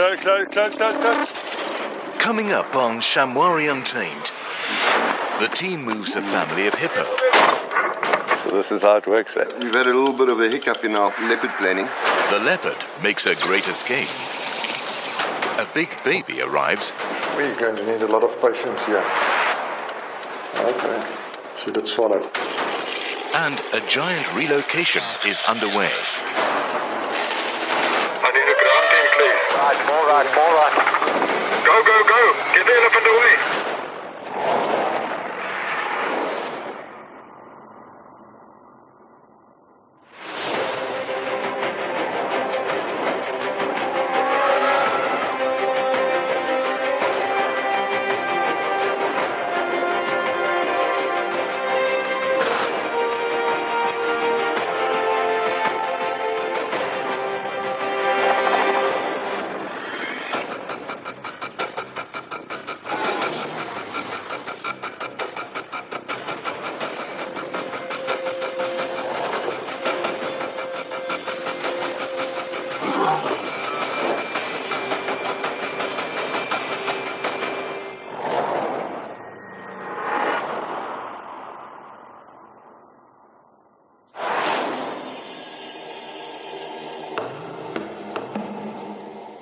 Close. Coming up on Shamwari Untamed, the team moves a family of hippo. So this is how it works. We've had a little bit of a hiccup in our leopard planning. The leopard makes a great escape. A big baby arrives. We're going to need a lot of patience here. Okay, she did swallow. And a giant relocation is underway. I need a ground team, please. More right. Go. Get the elephant away.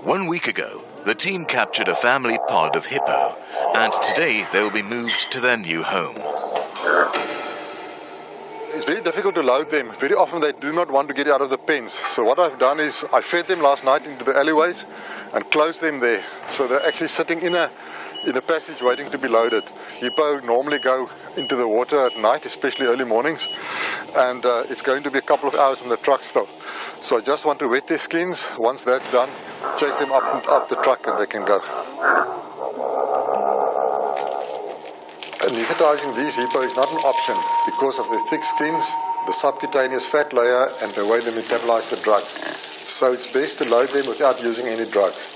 One week ago, the team captured a family pod of hippo, and today they will be moved to their new home. It's very difficult to load them. Very often they do not want to get out of the pens. So what I've done is I fed them last night into the alleyways and closed them there. So they're actually sitting in a passage waiting to be loaded. Hippo normally go into the water at night, especially early mornings, and it's going to be a couple of hours in the truck still. So I just want to wet their skins. Once that's done, chase them up the truck and they can go. Anesthetizing these hippo is not an option because of their thick skins, the subcutaneous fat layer, and the way they metabolize the drugs. So it's best to load them without using any drugs.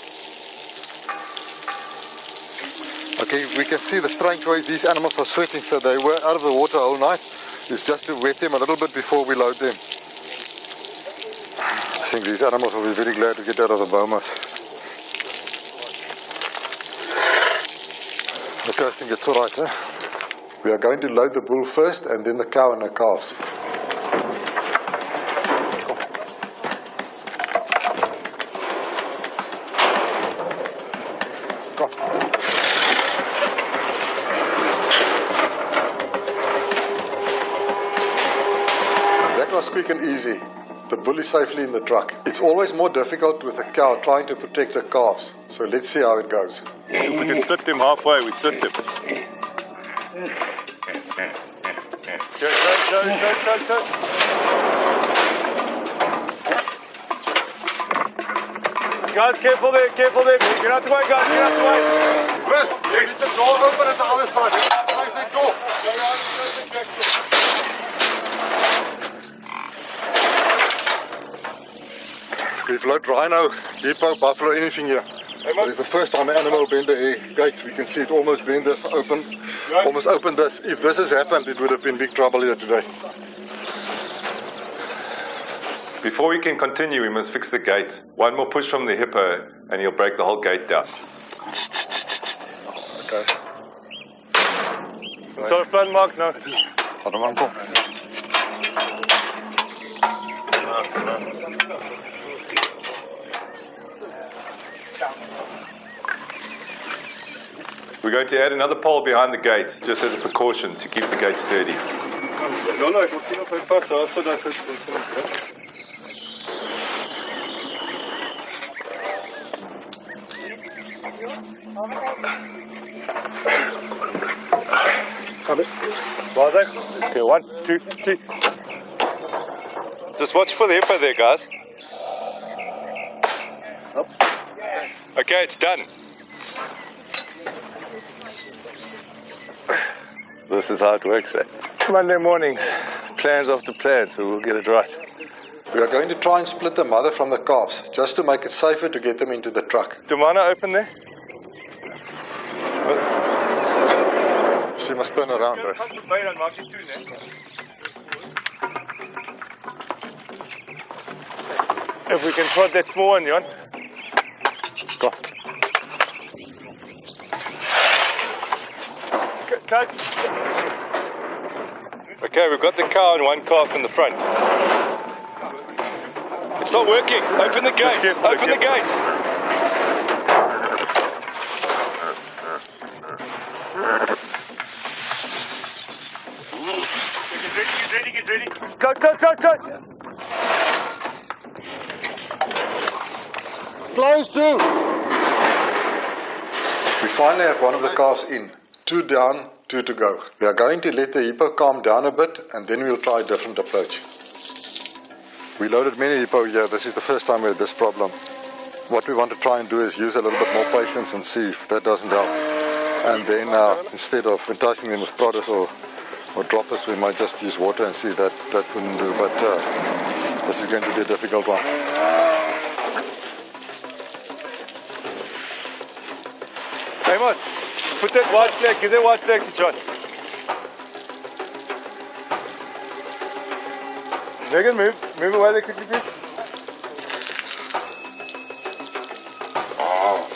Okay, we can see the strange way these animals are sweating, so they were out of the water all night. It's just to wet them a little bit before we load them. I think these animals will be very glad to get out of the bomas. Okay, I think it's all right, huh? We are going to load the bull first and then the cow and the calves. Come. That was quick and easy. The bull is safely in the truck. It's always more difficult with a cow trying to protect the calves. So let's see how it goes. If we can split them halfway, we split them. Go. Guys, careful there. Get out the way, guys, get out the way. Chris, there's the door open at the other side. Close that door. We've loaded rhino, hippo, buffalo, anything here. It's the first time an animal bent the gate. We can see it almost bent this open, almost opened this. If this has happened, it would have been big trouble here today. Before we can continue, we must fix the gate. One more push from the hippo, and he'll break the whole gate down. Okay. Sorry, plan mark now. Hold on, uncle. We're going to add another pole behind the gate, just as a precaution to keep the gate sturdy. No, ik wil zien of hij past, zodat het... Okay, 1, 2, 3. Just watch for the hippo there, guys. Okay, it's done. This is how it works, eh? Monday mornings, plans after plans, so we'll get it right. We are going to try and split the mother from the calves, just to make it safer to get them into the truck. Dumana, open there. She must turn around, right? If we can prod that small one, Jan. Stop. close. Okay, we've got the cow and one calf in the front. It's not working. Open the gate. Open the gate. Get ready. Go. Close too. We finally have one of the calves in. 2 down, 2 to go. We are going to let the hippo calm down a bit and then we'll try a different approach. We loaded many hippo here. This is the first time we had this problem. What we want to try and do is use a little bit more patience and see if that doesn't help. And then instead of enticing them with prodders or droppers, we might just use water and see if that wouldn't do. But this is going to be a difficult one. Hey, man. Put that white flag. Give that white flag to John. Megan, move away there quickly, please. Oh.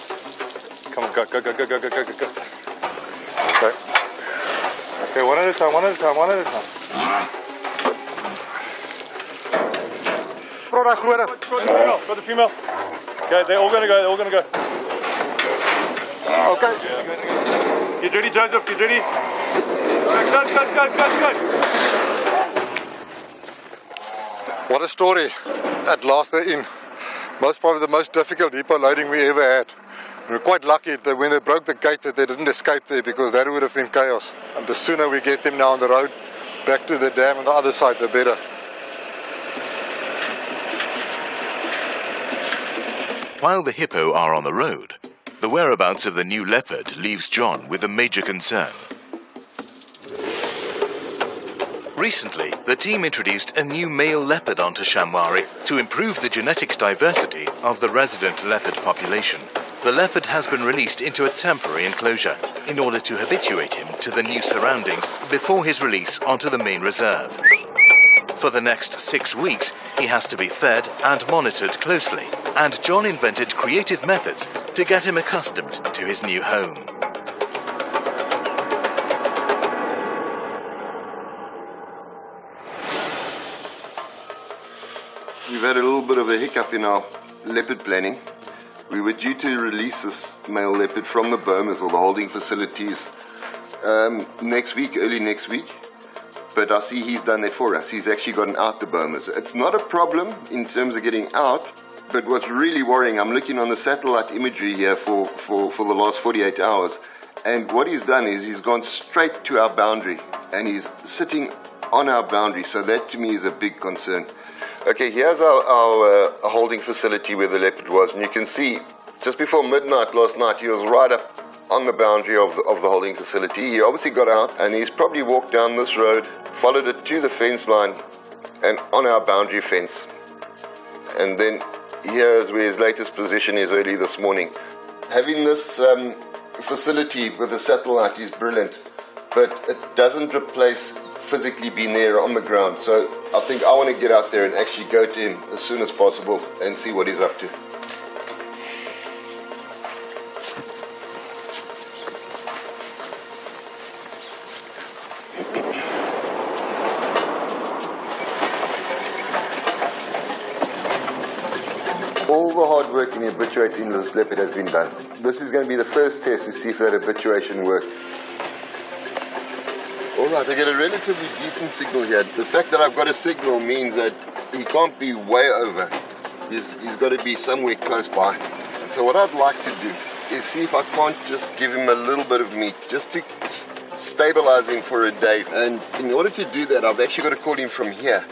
Come on, go. Okay, one at a time. Got the female. Okay, they're all gonna go. Okay. Get ready, Joseph, get ready. Go. What a story. At last they're in. Probably the most difficult hippo loading we ever had. We're quite lucky that when they broke the gate that they didn't escape there, because that would have been chaos. And the sooner we get them now on the road back to the dam on the other side, the better. While the hippo are on the road, the whereabouts of the new leopard leaves John with a major concern. Recently, the team introduced a new male leopard onto Shamwari to improve the genetic diversity of the resident leopard population. The leopard has been released into a temporary enclosure in order to habituate him to the new surroundings before his release onto the main reserve. For the next 6 weeks, he has to be fed and monitored closely, and John invented creative methods to get him accustomed to his new home. We've had a little bit of a hiccup in our leopard planning. We were due to release this male leopard from the bomas or the holding facilities next week, early next week. But I see he's done that for us. He's actually gotten out the bomas. It's not a problem in terms of getting out, but what's really worrying, I'm looking on the satellite imagery here for the last 48 hours, and what he's done is he's gone straight to our boundary, and he's sitting on our boundary, so that to me is a big concern. Okay, here's our holding facility where the leopard was, and you can see just before midnight last night he was right up on the boundary of the holding facility. He obviously got out and he's probably walked down this road, followed it to the fence line and on our boundary fence. And then here is where his latest position is early this morning. Having this facility with a satellite is brilliant, but it doesn't replace physically being there on the ground. So I think I want to get out there and actually go to him as soon as possible and see what he's up to. All the hard work in habituating this leopard has been done. This is going to be the first test to see if that habituation worked. Alright, I get a relatively decent signal here. The fact that I've got a signal means that he can't be way over. He's got to be somewhere close by. And so what I'd like to do is see if I can't just give him a little bit of meat, just to stabilize him for a day. And in order to do that, I've actually got to call him from here.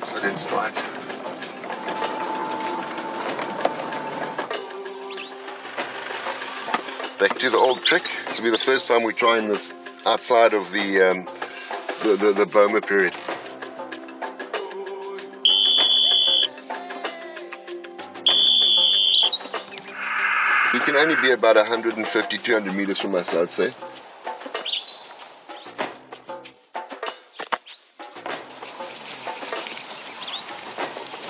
So let's try it. Back to the old trick. This will be the first time we're trying this outside of the boma period. He can only be about 150, 200 meters from us, I'd say.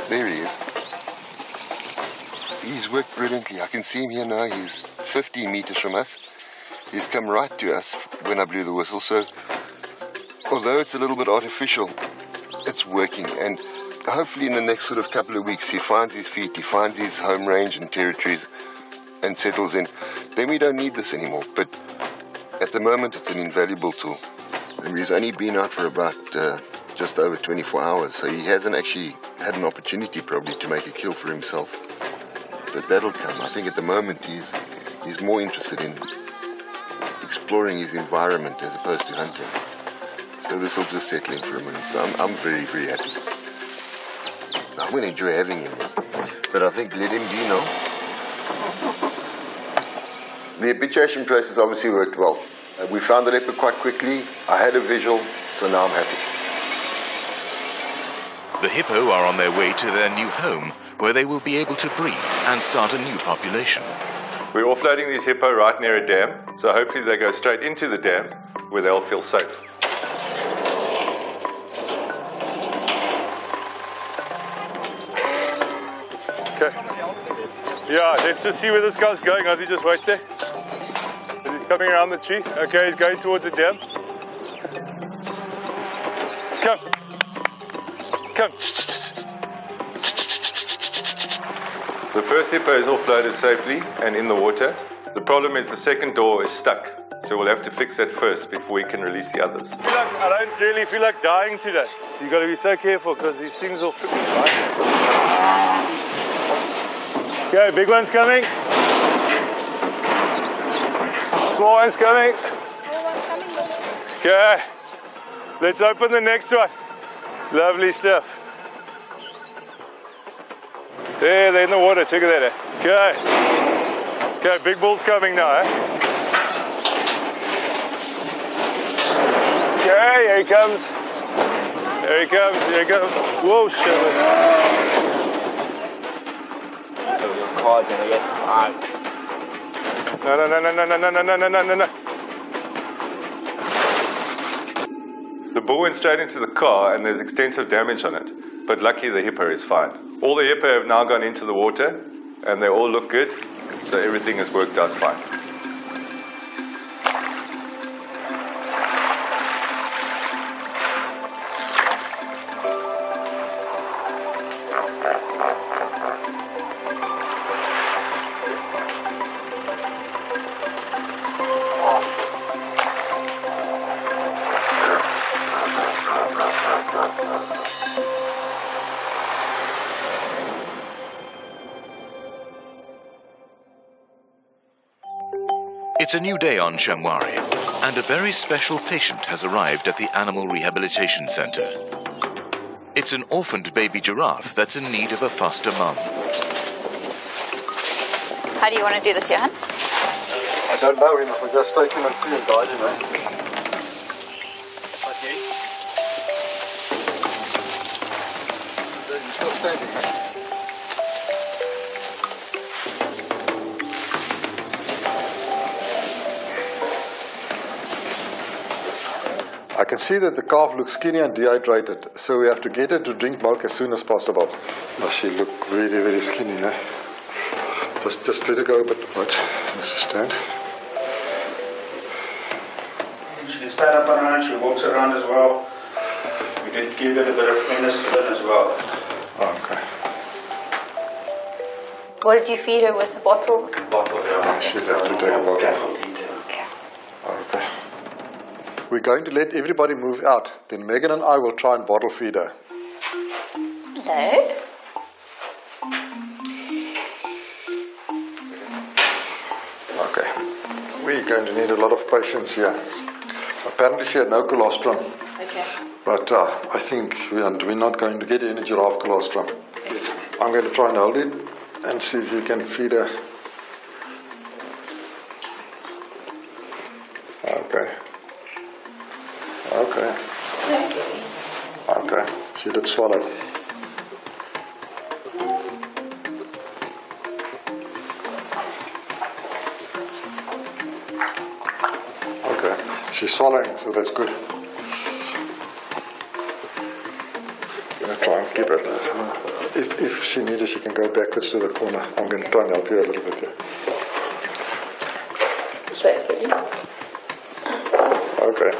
There he is. He's worked brilliantly. I can see him here now. He's 15 meters from us. he's come right to us when I blew the whistle. So, although it's a little bit artificial, it's working. And hopefully in the next sort of couple of weeks, he finds his feet, he finds his home range and territories and settles in. Then we don't need this anymore. But at the moment, it's an invaluable tool. And he's only been out for about just over 24 hours. So he hasn't actually had an opportunity probably to make a kill for himself. But that'll come. I think at the moment he's more interested in exploring his environment as opposed to hunting. So this will just settle in for a minute. So I'm very, very happy. I'm going to enjoy having him. But I think let him be now. The habituation process obviously worked well. We found the leopard quite quickly. I had a visual, so now I'm happy. The hippo are on their way to their new home, where they will be able to breed and start a new population. We're offloading these hippo right near a dam, so hopefully they go straight into the dam where they'll feel safe. Okay. Yeah, let's just see where this guy's going. Has he just wait there? Is he coming around the tree? Okay, he's going towards the dam. Come. Come. The first hippo is offloaded safely and in the water. The problem is the second door is stuck, so we'll have to fix that first before we can release the others. I don't really feel like dying today. So you got to be so careful because these things will flip right. Okay, big one's coming. Small one's coming. Okay, let's open the next one. Lovely stuff. There, they're in the water. Check it out. Okay. Okay, big bull's coming now, eh? Okay, here he comes. Here he comes, here he comes. Whoa, shit. Car's gonna get hot. No. The bull went straight into the car and there's extensive damage on it, but luckily the hippo is fine. All the hippo have now gone into the water and they all look good, so everything has worked out fine. It's a new day on Shamwari, and a very special patient has arrived at the Animal Rehabilitation Center. It's an orphaned baby giraffe that's in need of a foster mom. How do you want to do this, Johan? I don't know him. If we just take him and see him die, you know. Okay. He's still standing, huh? I can see that the calf looks skinny and dehydrated, so we have to get her to drink milk as soon as possible. Does she look very, very skinny, eh? Just let her go a bit. Right, let's just stand. She can stand up on her own, she walks around as well. We did give it a bit of penicillin as well. Oh, okay. What did you feed her with? A bottle? Bottle, yeah. She'll have to take a bottle. Okay. Okay. We're going to let everybody move out. Then Megan and I will try and bottle feed her. Hello? Okay. We're going to need a lot of patience here. Apparently she had no colostrum. Okay. But I think we're not going to get any giraffe colostrum. I'm going to try and hold it and see if you can feed her. Okay. Okay. Okay. She did swallow. Okay. She's swallowing, so that's good. I'm going to try and keep it. If she needs it, she can go backwards to the corner. I'm going to try and help you a little bit here. This way, okay. ready. Okay.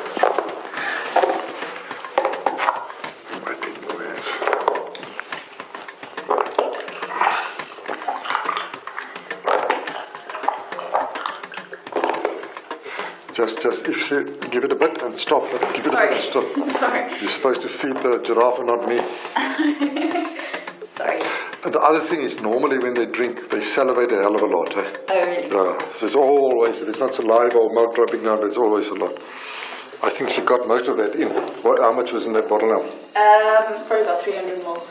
My big boys. Just if she give it a bit and stop, but give it a bit and stop. Sorry. You're supposed to feed the giraffe and not me. Sorry. And the other thing is, normally when they drink, they salivate a hell of a lot. Eh? Oh, really? Yeah, so there's always, if it's not saliva or milk dropping down, there's always a lot. I think she got most of that in. How much was in that bottle now? Probably about 300 mils.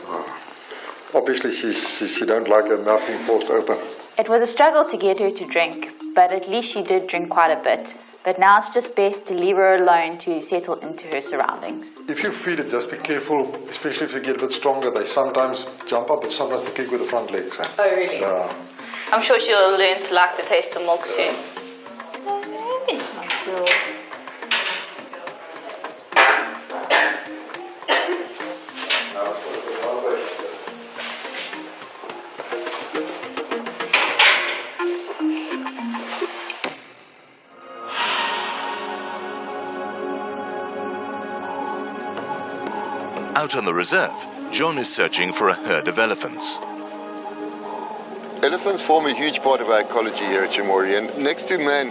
Obviously, she don't like her mouth being forced open. It was a struggle to get her to drink, but at least she did drink quite a bit. But now it's just best to leave her alone to settle into her surroundings. If you feed it, just be careful, especially if they get a bit stronger. They sometimes jump up, but sometimes they kick with the front legs. Eh? Oh, really? Yeah. I'm sure she'll learn to like the taste of milk soon. Out on the reserve, John is searching for a herd of elephants. Elephants form a huge part of our ecology here at Shamwari, and next to man,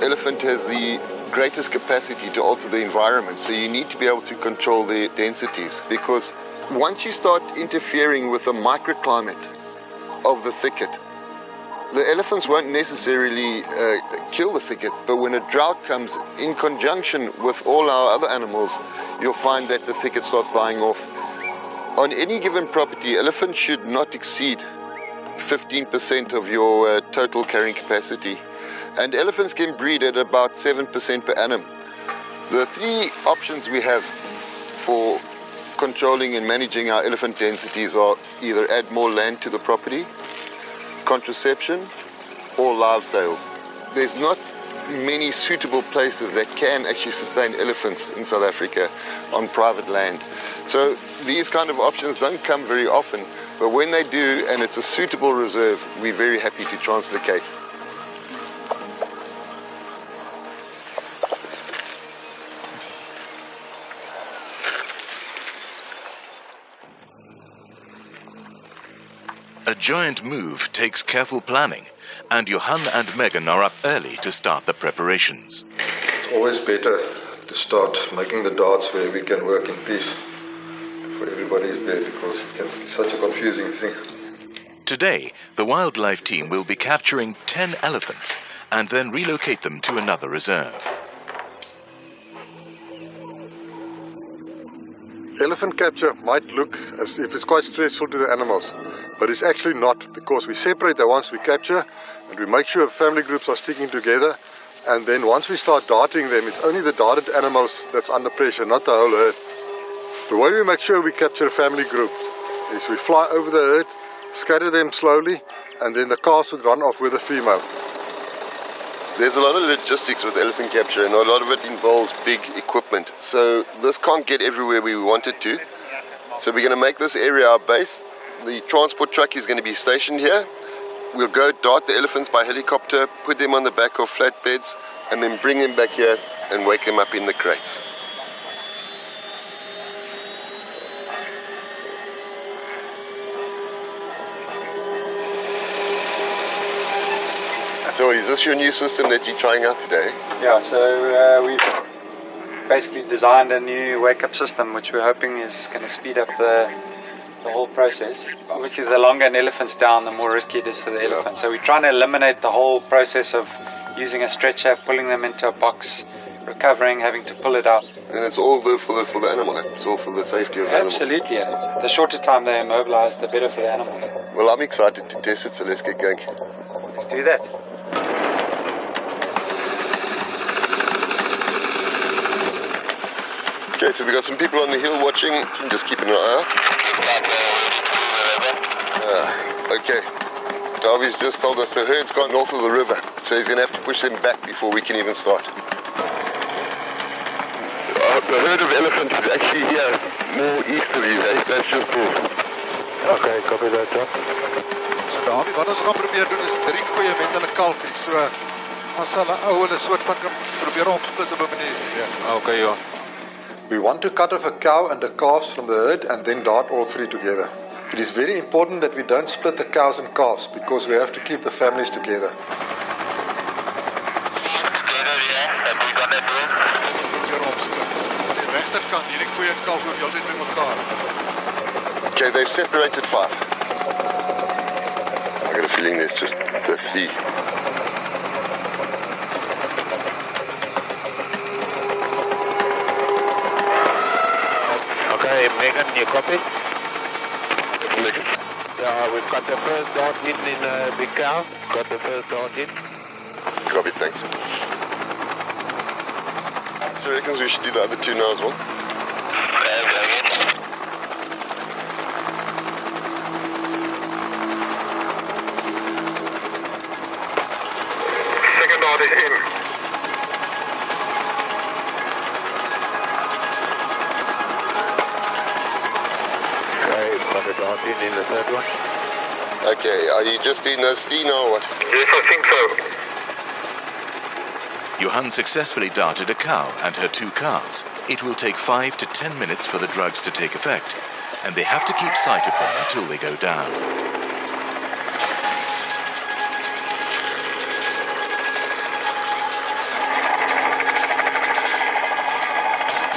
elephant has the greatest capacity to alter the environment, so you need to be able to control their densities, because once you start interfering with the microclimate of the thicket, the elephants won't necessarily kill the thicket, but when a drought comes in conjunction with all our other animals, you'll find that the thicket starts dying off. On any given property, elephants should not exceed 15% of your total carrying capacity. And elephants can breed at about 7% per annum. The three options we have for controlling and managing our elephant densities are either add more land to the property, contraception, or live sales. There's not many suitable places that can actually sustain elephants in South Africa on private land. So these kind of options don't come very often, but when they do and it's a suitable reserve, we're very happy to translocate. A giant move takes careful planning, and Johan and Megan are up early to start the preparations. It's always better to start making the darts where we can work in peace before everybody is there, because it can be such a confusing thing. Today, the wildlife team will be capturing 10 elephants and then relocate them to another reserve. Elephant capture might look as if it's quite stressful to the animals, but it's actually not, because we separate the ones we capture and we make sure family groups are sticking together, and then once we start darting them, it's only the darted animals that's under pressure, not the whole herd. The way we make sure we capture family groups is we fly over the herd, scatter them slowly, and then the calves would run off with the female. There's a lot of logistics with elephant capture, and a lot of it involves big equipment. So this can't get everywhere we want it to. So we're going to make this area our base. The transport truck is going to be stationed here. We'll go dart the elephants by helicopter, put them on the back of flatbeds, and then bring them back here and wake them up in the crates. So is this your new system that you're trying out today? Yeah, so we've basically designed a new wake-up system, which we're hoping is going to speed up the whole process. Obviously, the longer an elephant's down, the more risky it is for the elephant. So we're trying to eliminate the whole process of using a stretcher, pulling them into a box, recovering, having to pull it out. And it's all for the animal, it's all for the safety of the animal. Absolutely, yeah. The shorter time they're immobilized, the better for the animals. Well, I'm excited to test it, so let's get going. Let's do that. Okay, so we got some people on the hill watching. I'm just keeping an eye out. Okay, Darby's just told us the herd's gone north of the river, so he's going to have to push them back before we can even start. The herd of elephants is actually here, more east of you, that's just cool. Okay, copy that, John. So Davie, wat ons gaan probeer doen is 3 koeie met hulle kalfies. So Okay, ja. We want to cut off a cow and the calves from the herd and then dart all three together. It is very important that we don't split the cows and calves because we have to keep the families together. Okay, they've separated 5. I got a feeling there's just the 3. Okay, Megan, you copy? Megan? Yeah, we've got the first dart in Big Cow. Got the first dart in. Copy, thanks. So reckons we should do the other 2 now as well? Second dart is in. Okay, got the dart in the third one. Okay, are you just doing those 3 now or what? Yes, I think so. Johan successfully darted a cow and her 2 calves. It will take 5 to 10 minutes for the drugs to take effect, and they have to keep sight of them until they go down.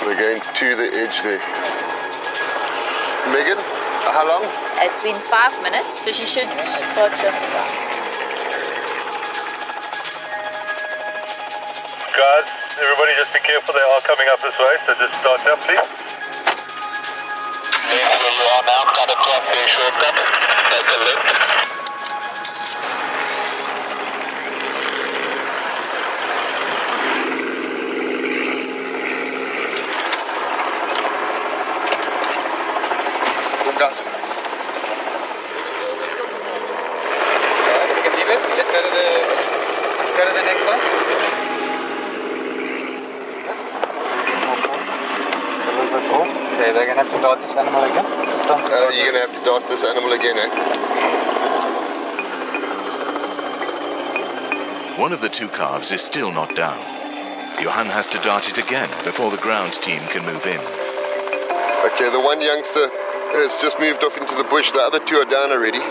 They're going to the edge there. Megan, how long? It's been 5 minutes, so she should start showing us. Guys, everybody just be careful, they are coming up this way, so just start up, please. Yes, where you are now, cut across the shortcut. Take a left. Good guys. We can leave it. Let's go to the next one. Okay, they're gonna have to dart this animal again. You're going to have to dart this animal again, eh? One of the 2 calves is still not down. Johan has to dart it again before the ground team can move in. Okay, the one youngster has just moved off into the bush. The other 2 are down already.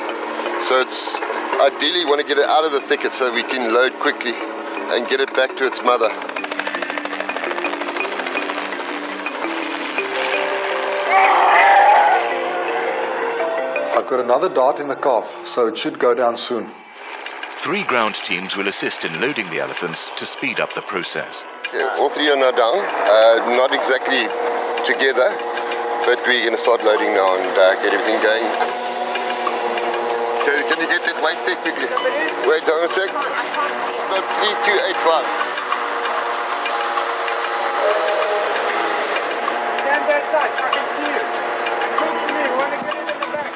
So it's ideally want to get it out of the thicket so we can load quickly and get it back to its mother. I've got another dart in the calf, so it should go down soon. 3 ground teams will assist in loading the elephants to speed up the process. Yeah, all 3 are now down. Not exactly together, but we're going to start loading now and get everything going. Okay, can you get that weight there quickly? Wait, hold on a sec. Not 3285. Stand that side, I can see you. Come to me, we want to get into the back.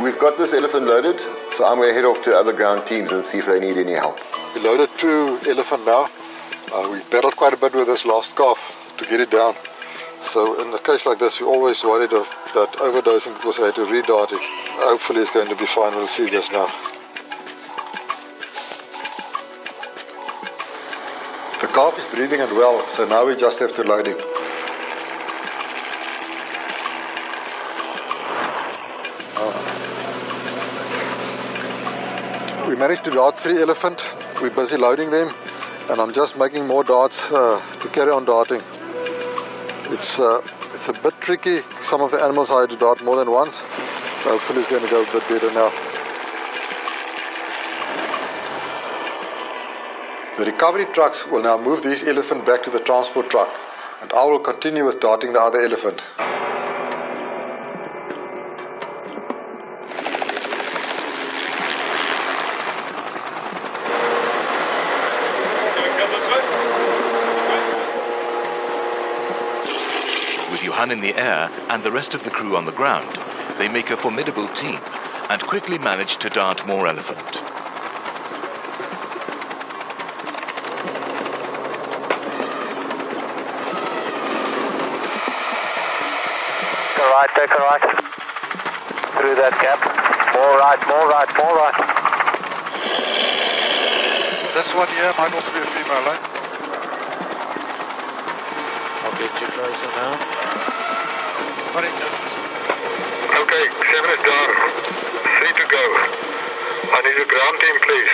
We've got this elephant loaded, so I'm going to head off to other ground teams and see if they need any help. We loaded 2 elephant now. We battled quite a bit with this last calf to get it down. So in a case like this, we're always worried of that overdosing because I had to re-dart it. Hopefully it's going to be fine. We'll see just now. The calf is breathing and well, so now we just have to load him. We managed to dart 3 elephant. We're busy loading them, and I'm just making more darts to carry on darting. It's a bit tricky. Some of the animals I had to dart more than once. Hopefully it's going to go a bit better now. The recovery trucks will now move these elephant back to the transport truck, and I will continue with darting the other elephant. With Johan in the air and the rest of the crew on the ground, they make a formidable team and quickly manage to dart more elephant. right, take a right. Through that gap. More right, more right, more right. This one here might also be a female, eh? I'll get you closer now. Okay, 7 is down. 3 to go. I need a ground team, please.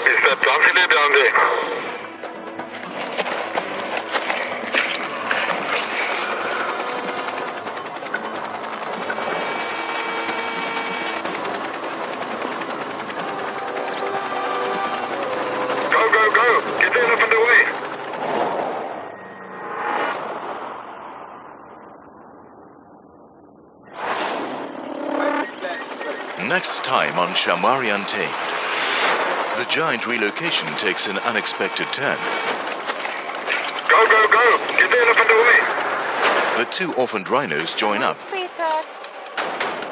Is that Danzile down there? Go, go, go! Get the elephant away! Next time on Shamwari Untamed, the giant relocation takes an unexpected turn. Go, go, go! Get the elephant away! The two orphaned rhinos join up. Sweetheart.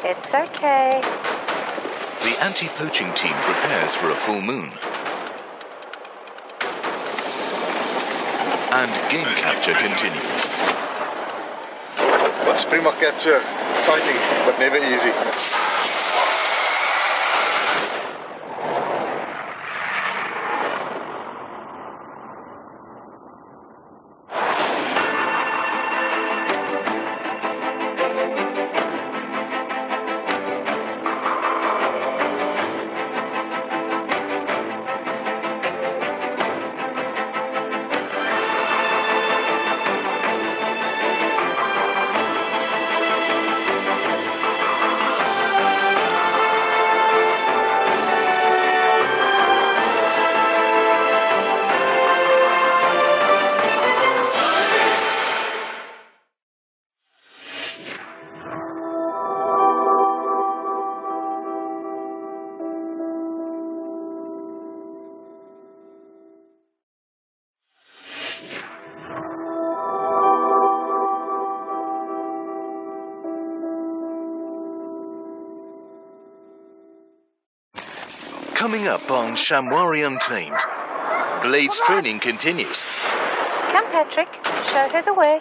It's okay. The anti-poaching team prepares for a full moon. And game capture continues. But Springbok capture, exciting, but never easy. Coming up on Shamwari Untamed, Blade's training continues. Come, Patrick. Show her the way.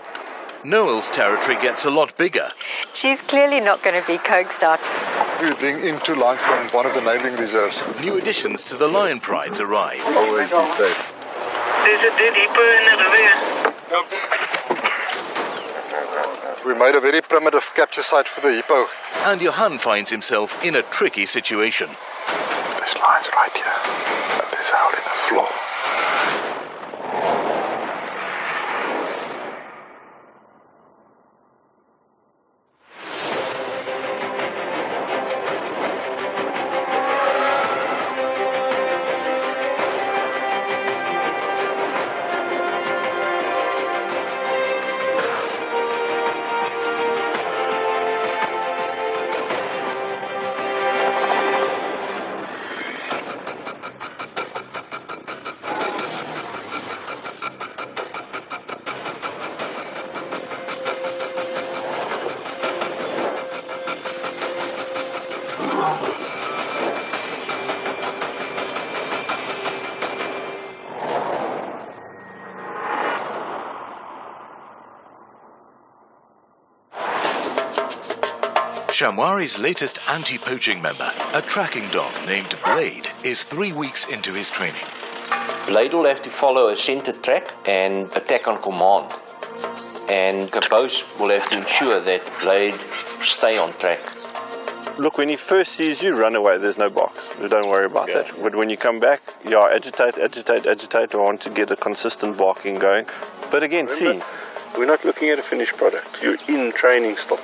Noel's territory gets a lot bigger. She's clearly not going to be coaxed out. We're being in 2 lions from one of the neighboring reserves. New additions to the lion prides arrive. Always be safe. There's a dead hippo in the rear. We made a very primitive capture site for the hippo. And Johan finds himself in a tricky situation. There's lines right here. And there's a hole in the floor. Shamwari's latest anti-poaching member, a tracking dog named Blade, is 3 weeks into his training. Blade will have to follow a centered track and attack on command. And Caboose will have to ensure that Blade stay on track. Look, when he first sees you, run away. There's no box. Don't worry about that. But when you come back, agitate. I want to get a consistent barking going. But again, see, we're not looking at a finished product. You're in training still.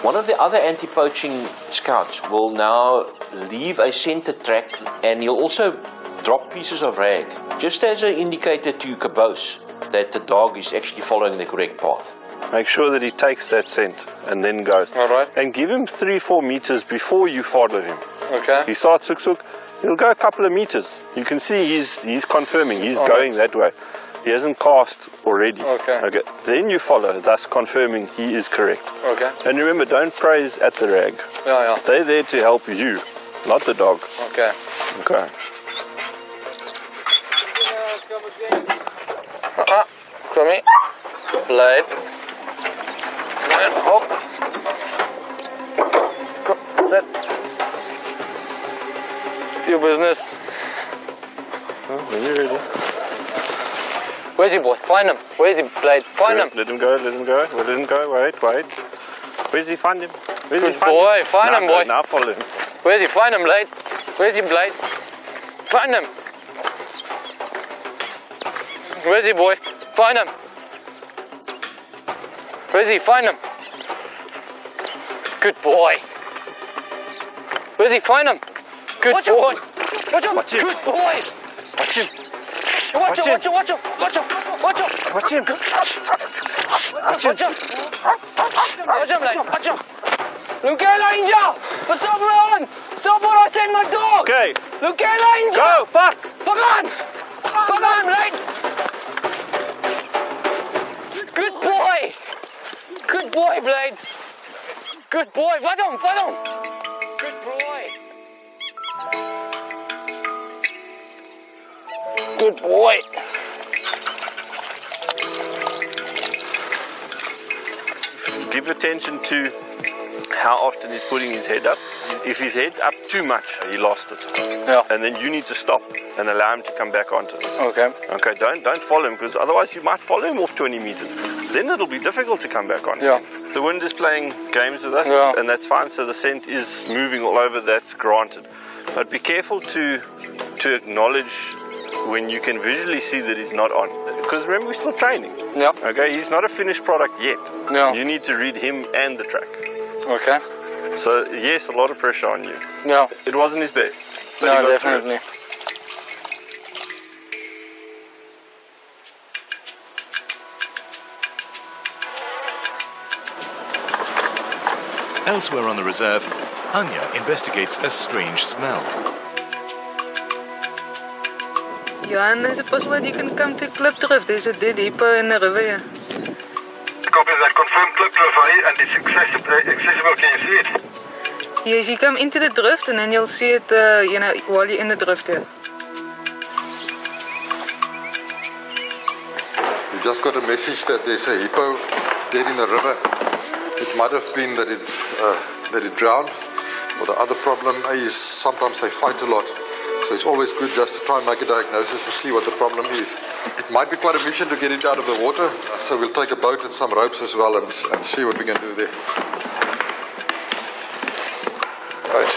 One of the other anti-poaching scouts will now leave a centered track, and he'll also drop pieces of rag, just as an indicator to Caboose that the dog is actually following the correct path. Make sure that he takes that scent and then goes. All right. And give him 3-4 meters before you follow him. Okay. He starts suk, he'll go a couple of meters. You can see he's confirming, he's going that way. He hasn't cast already. Okay. Then you follow, thus confirming he is correct. Okay. And remember, don't praise at the rag. Yeah. They're there to help you, not the dog. Okay. Okay. Come here. Blade. Hop. Sit. Do your business. When you're ready. Where's he, boy? Find him. Where's he, Blade? Find him. Let him go, let him go. Let him go. Wait. Where's he? Find him. Where's he? Good boy. Find him, boy. Now follow him. Where's he? Find him, Blade. Where's he, Blade? Find him. Where's he, boy? Find him. Where's he? Find him. Good boy. Where's he? Find him. Good boy. Watch him. Watch him. Good boy. Watch him. Watch him. Watch him. Watch him. Watch him. Watch him. Watch him. Watch him. Watch him, Blade. Watch him. Lukela, Angel. Stop on. Stop what I said, my dog. Okay. Lukela, Angel. Go. Fuck. Fuck on. Fuck on, Blade. Good boy. Good boy, Blade. Good boy. Vat hom. Good boy. Good boy. Give attention to how often he's putting his head up. If his head's up too much, he lost it. Yeah. And then you need to stop and allow him to come back onto it. Okay. Okay, don't follow him, because otherwise you might follow him off 20 meters. Then it'll be difficult to come back on. Yeah. The wind is playing games with us, Yeah. and that's fine. So the scent is moving all over, that's granted. But be careful to acknowledge when you can visually see that he's not on. Because remember, we're still training. Yeah. Okay, he's not a finished product yet. Yeah. You need to read him and the track. Okay. So yes, a lot of pressure on you. Yeah. It wasn't his best. but No, he got through it. definitely. Elsewhere on the reserve, Anya investigates a strange smell. Yeah, and there's a possibility you can come to Cliff Drift. There's a dead hippo in the river here. Copy that. Confirm Cliff Drift, and it's accessible. Can you see it? Yes, you come into the drift and then you'll see it, while you're in the drift here. We just got a message that there's a hippo dead in the river. It might have been that it drowned, or the other problem is sometimes they fight a lot. So it's always good just to try and make a diagnosis and see what the problem is. It might be quite a mission to get it out of the water, so we'll take a boat and some ropes as well and see what we can do there. Right.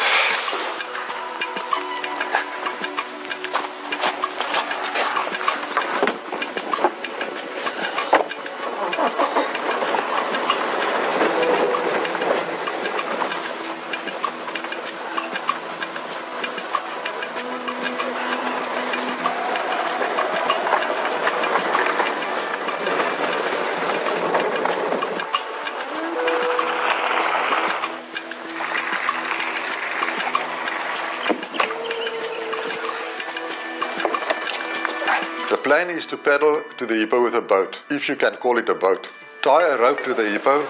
The plan is to paddle to the hippo with a boat, if you can call it a boat. Tie a rope to the hippo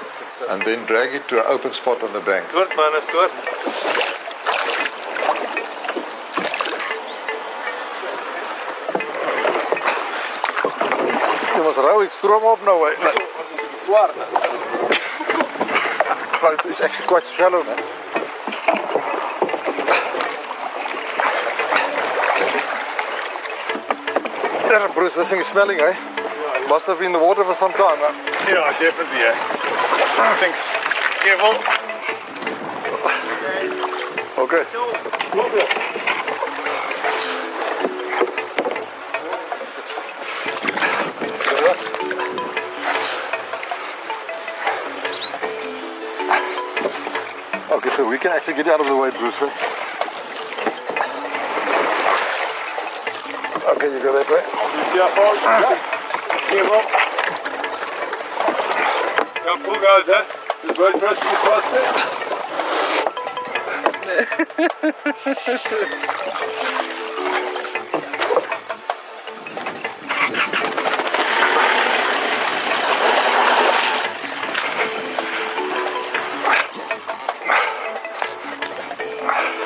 and then drag it to an open spot on the bank. Good, man, it's good. Jy must row, ek stroom op nou. Zwaar. It's actually quite shallow, man. Bruce, this thing is smelling, eh? Must have been in the water for some time, eh? Yeah, definitely, yeah. Stinks. Careful. Okay. Okay, so we can actually get out of the way, Bruce. Eh? Okay, you go that way. Careful. Yeah, cool guys, huh? The boat first, you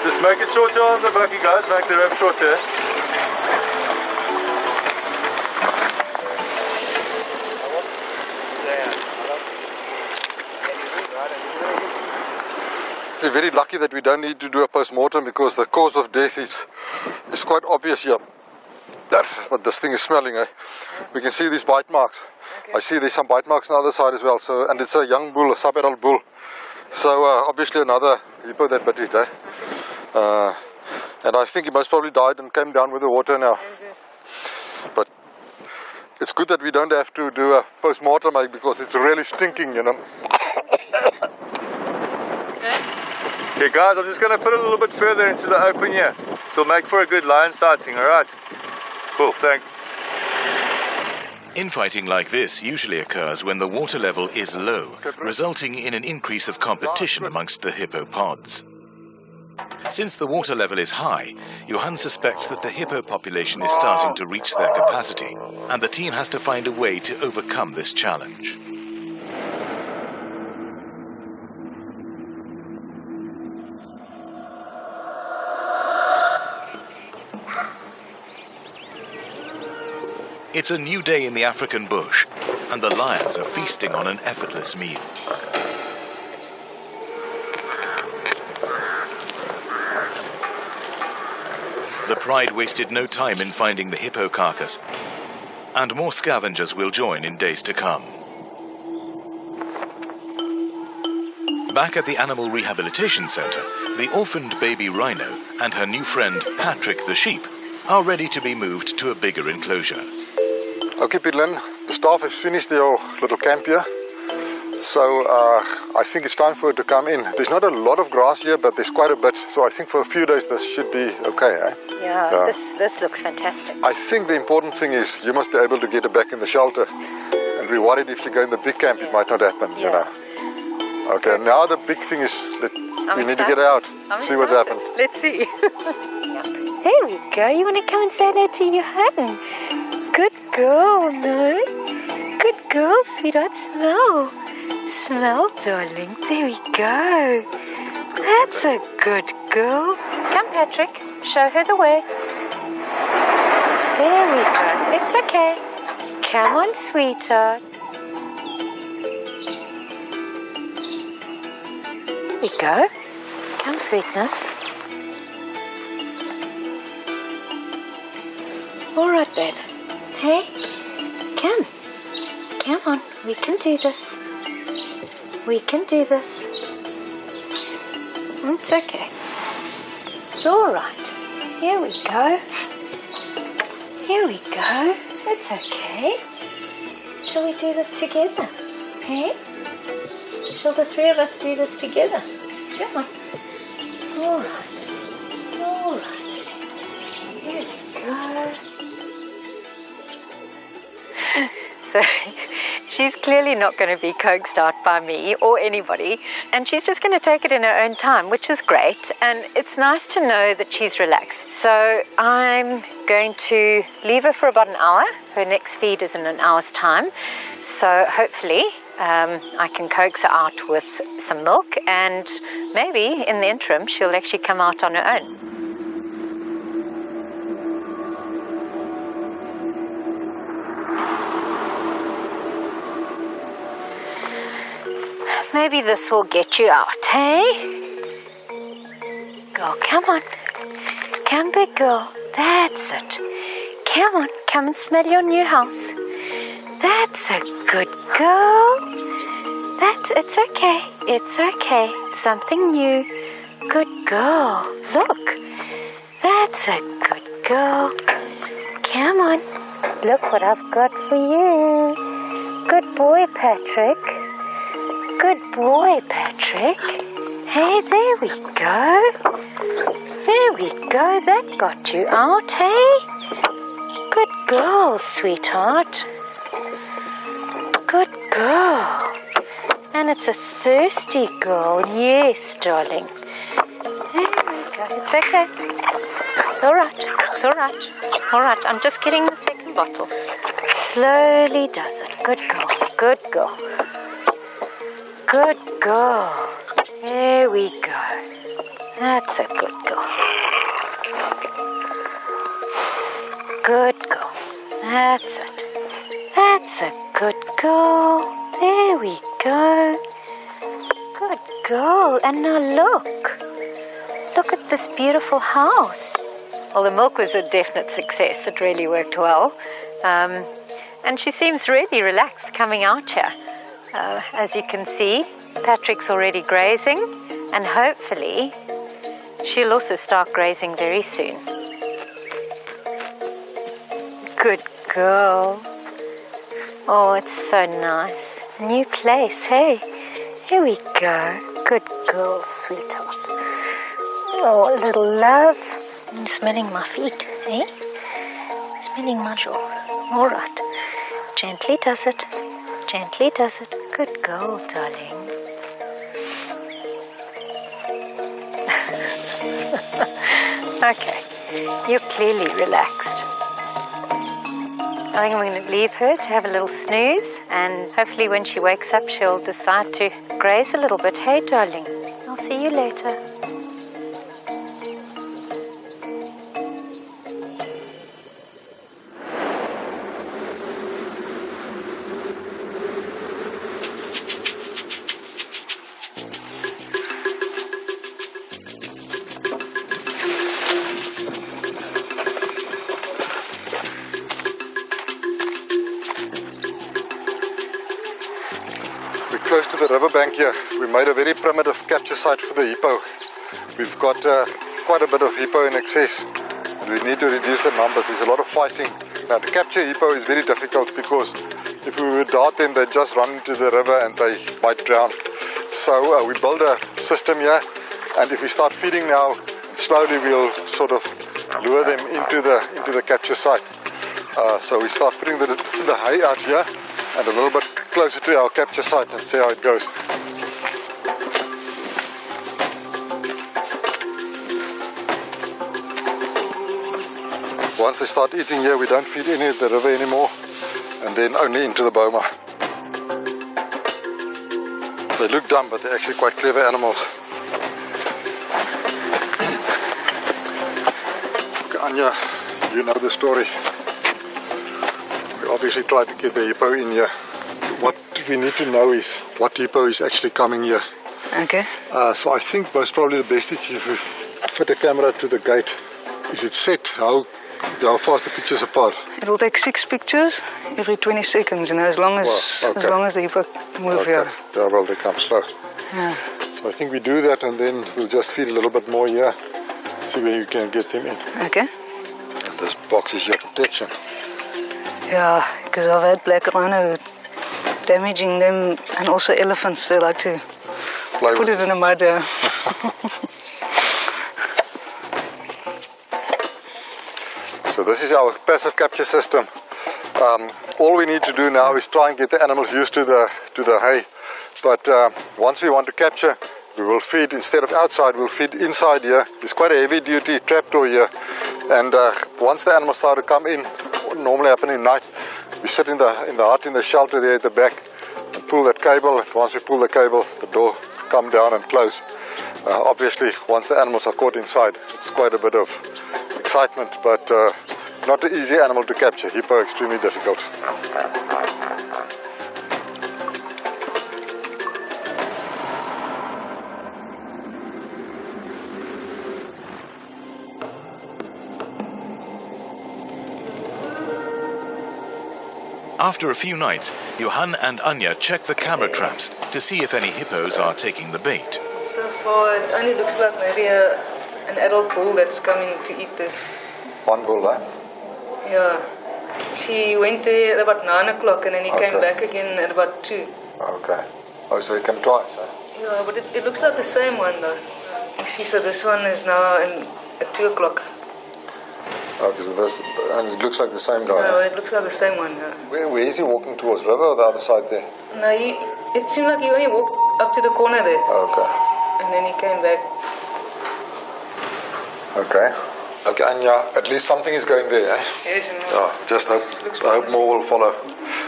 Just make it shorter on the bucky, guys. Make the rope shorter. obviously very lucky that we don't need to do a post-mortem because the cause of death is quite obvious here. But this thing is smelling, eh? We can see these bite marks. I see there's some bite marks on the other side as well. So, and it's a young bull, a sub-adult bull. So obviously another hippo that bit it, eh? And I think he most probably died and came down with the water now. But it's good that we don't have to do a post-mortem, eh, because it's really stinking, you know. Okay guys, I'm just going to put it a little bit further into the open here. It'll make for a good lion sighting, alright? Cool, thanks. Infighting like this usually occurs when the water level is low, resulting in an increase of competition amongst the hippo pods. Since the water level is high, Johan suspects that the hippo population is starting to reach their capacity, and the team has to find a way to overcome this challenge. It's a new day in the African bush, and the lions are feasting on an effortless meal. The pride wasted no time in finding the hippo carcass, and more scavengers will join in days to come. Back at the Animal Rehabilitation Center, the orphaned baby rhino and her new friend Patrick the sheep are ready to be moved to a bigger enclosure. Okay, Pitlin, the staff has finished their little camp here. So I think it's time for it to come in. There's not a lot of grass here, but there's quite a bit. So I think for a few days this should be okay, eh? Yeah, this looks fantastic. I think the important thing is you must be able to get it back in the shelter. And we're worried if you go in the big camp, it might not happen, you know. Okay, now the big thing is we need to get out, see what happens. Let's see. There we go. You want to come and say hello to your husband? Good girl, no? Good girl, sweetheart. Smell. Smell, darling. There we go. That's a good girl. Come, Patrick. Show her the way. There we go. It's okay. Come on, sweetheart. There we go. Come, sweetness. All right, babe. Hey, come. Come on, we can do this. We can do this. It's okay. It's all right. Here we go. Here we go. It's okay. Shall we do this together? Hey? Shall the three of us do this together? Come on. All right. All right. Here we go. So she's clearly not going to be coaxed out by me or anybody, and she's just going to take it in her own time, which is great, and it's nice to know that she's relaxed. So I'm going to leave her for about an hour. Her next feed is in an hour's time, so hopefully I can coax her out with some milk, and maybe in the interim she'll actually come out on her own. Maybe this will get you out, hey? Girl, come on. Come, big girl. That's it. Come on, come and smell your new house. That's a good girl. It's okay. It's okay. Something new. Good girl. Look. That's a good girl. Come on. Look what I've got for you. Good boy, Patrick. Good boy, Patrick. Hey, there we go. There we go. That got you out, hey? Good girl, sweetheart. Good girl. And it's a thirsty girl. Yes, darling. There we go. It's okay. It's all right. It's all right. All right, I'm just getting the second bottle. Slowly does it. Good girl. Good girl. Good girl. There we go. That's a good girl. Good girl. That's it. That's a good girl. There we go. Good girl. And now look. Look at this beautiful house. Well, the milk was a definite success. It really worked well. And she seems really relaxed coming out here. As you can see, Patrick's already grazing, and hopefully she'll also start grazing very soon. Good girl. Oh, it's so nice. New place, hey? Here we go. Good girl, sweetheart. Oh, little love. I'm smelling my feet, eh? Smelling my jaw. All right. Gently does it. Gently does it. Good girl, darling. Okay, you're clearly relaxed. I think I'm going to leave her to have a little snooze, and hopefully when she wakes up she'll decide to graze a little bit. Hey, darling, I'll see you later. Close to the riverbank here. We made a very primitive capture site for the hippo. We've got quite a bit of hippo in excess, and we need to reduce the numbers. There's a lot of fighting. Now, to capture hippo is very difficult because if we would dart them, they just run into the river and they might drown. So we build a system here, and if we start feeding now, slowly we'll sort of lure them into the capture site. So we start putting the hay out here and a little bit closer to our capture site and see how it goes. Once they start eating here, we don't feed any at the river anymore, and then only into the boma. They look dumb, but they're actually quite clever animals. Okay, Anya, you know the story. We obviously tried to get the hippo in here. What we need to know is what hippo is actually coming here. Okay. So I think most probably the best is if we fit a camera to the gate. Is it set? How fast the pictures apart? It will take 6 pictures every 20 seconds, and as long as the hippo move here. Yeah, well, they come slow. Yeah. So I think we do that, and then we'll just feed a little bit more here. See where you can get them in. Okay. And this box is your protection. Yeah, because I've had black rhino damaging them, and also elephants. They like to put it in the mud. So this is our passive capture system. All we need to do now is try and get the animals used to the hay. But once we want to capture, we will feed, instead of outside, we'll feed inside here. There's quite a heavy duty trapdoor here. And once the animals start to come in, what normally happen in night, we sit in the hut in the shelter there at the back and pull that cable. And once we pull the cable, the door come down and close. Obviously, once the animals are caught inside, it's quite a bit of excitement, but not an easy animal to capture. Hippo, extremely difficult. After a few nights, Johan and Anya check the camera traps to see if any hippos are taking the bait. So far, it only looks like maybe an adult bull that's coming to eat this. One bull, eh? Yeah. She went there at about 9 o'clock, and then he came back again at about 2. Okay. Oh, so he came twice, eh? Yeah, but it looks like the same one, though. You see, so this one is now at 2 o'clock. Oh, because this, and it looks like the same guy. No, eh? it looks like the same one, yeah. Where is he walking towards river or the other side there? No, it seemed like he only walked up to the corner there. Okay. And then he came back. Okay. Okay, Anya, at least something is going there, eh? Yes, and just hope more will follow.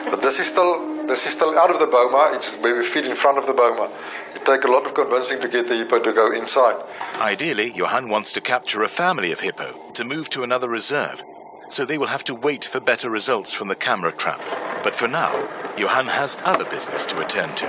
But this is still out of the boma. It's where we feed in front of the boma. It takes a lot of convincing to get the hippo to go inside. Ideally, Johan wants to capture a family of hippo to move to another reserve, so they will have to wait for better results from the camera trap. But for now, Johan has other business to attend to.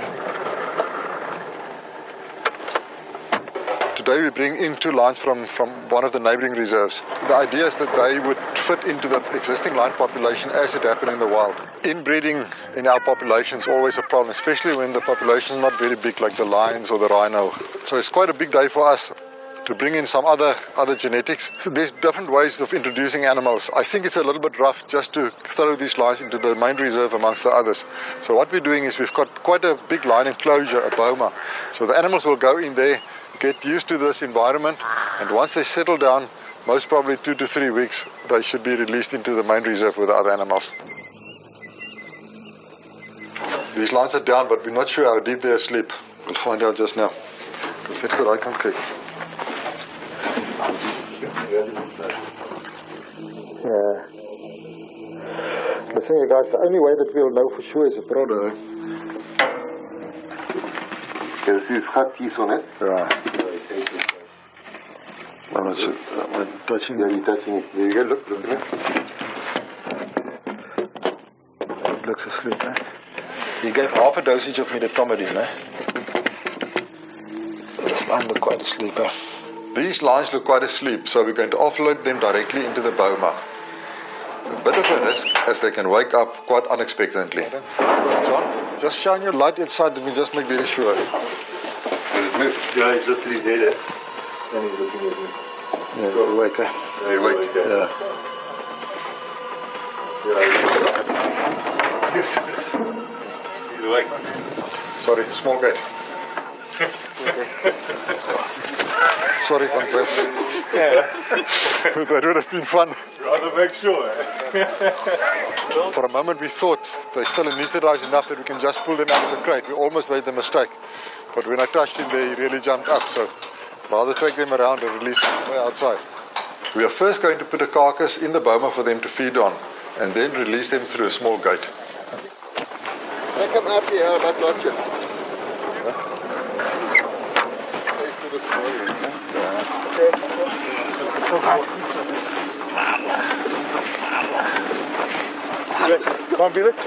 today we bring in 2 lines from one of the neighboring reserves. The idea is that they would fit into the existing line population as it happened in the wild. Inbreeding in our population is always a problem, especially when the population is not very big like the lions or the rhino. So it's quite a big day for us to bring in some other genetics. So there's different ways of introducing animals. I think it's a little bit rough just to throw these lines into the main reserve amongst the others. So what we're doing is we've got quite a big line enclosure, a boma. So the animals will go in there, get used to this environment, and once they settle down, most probably 2 to 3 weeks, they should be released into the main reserve with the other animals. These lines are down, but we're not sure how deep they're asleep. We'll find out just now. Because that's good, I can't kick. Yeah. Listen, guys, the only way that we'll know for sure is a prodder. Can you see the scut piece on it? Yeah. I'm not sure. I'm touching. Yeah, you're touching it. There you go, look at it. It looks asleep, eh? He gave half a dosage of medetomidine, eh? This line look quite asleep, eh? These lines look quite asleep, so we're going to offload them directly into the boma. A bit of a risk as they can wake up quite unexpectedly. John, just shine your light inside and we just make very sure. Does it move? Yeah, he's literally dead, eh? And he's looking at me. Yeah, he's awake, eh? Yeah, he's awake, Yeah. Yes, he's awake. Sorry, small gate. Sorry, Francis. Yeah. That would have been fun. Rather make sure. For a moment we thought they're still anesthetized enough that we can just pull them out of the crate. We almost made the mistake. But when I touched him there, he really jumped up. So rather take them around and release them way outside. We are first going to put a carcass in the boma for them to feed on and then release them through a small gate. Make them happy, how about watching? Come on, Billy. 1,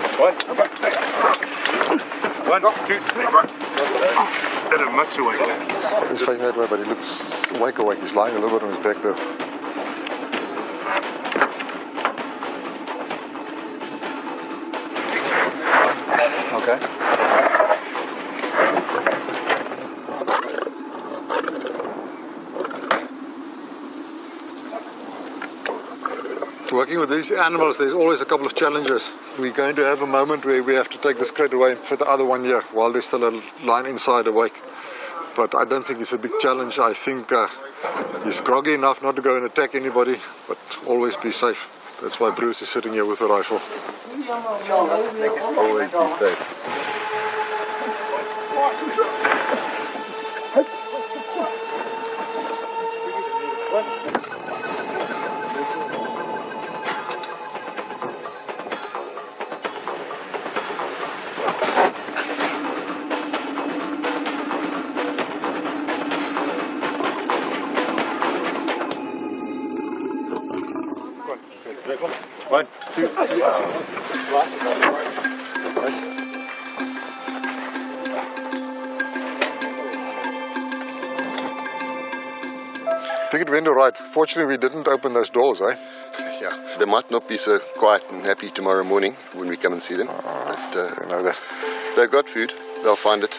2, 3, run. That is much awake. He's facing that way, but he looks awake. He's lying a little bit on his back though. Okay. Working with these animals, there's always a couple of challenges. We're going to have a moment where we have to take this crate away and fit the other one here while there's still a line inside awake. But I don't think it's a big challenge. I think he's groggy enough not to go and attack anybody, but always be safe. That's why Bruce is sitting here with a rifle. Always be safe. One, two, three. I think it went all right. Fortunately, we didn't open those doors, eh? Yeah, they might not be so quiet and happy tomorrow morning when we come and see them. But I know that. They've got food. They'll find it.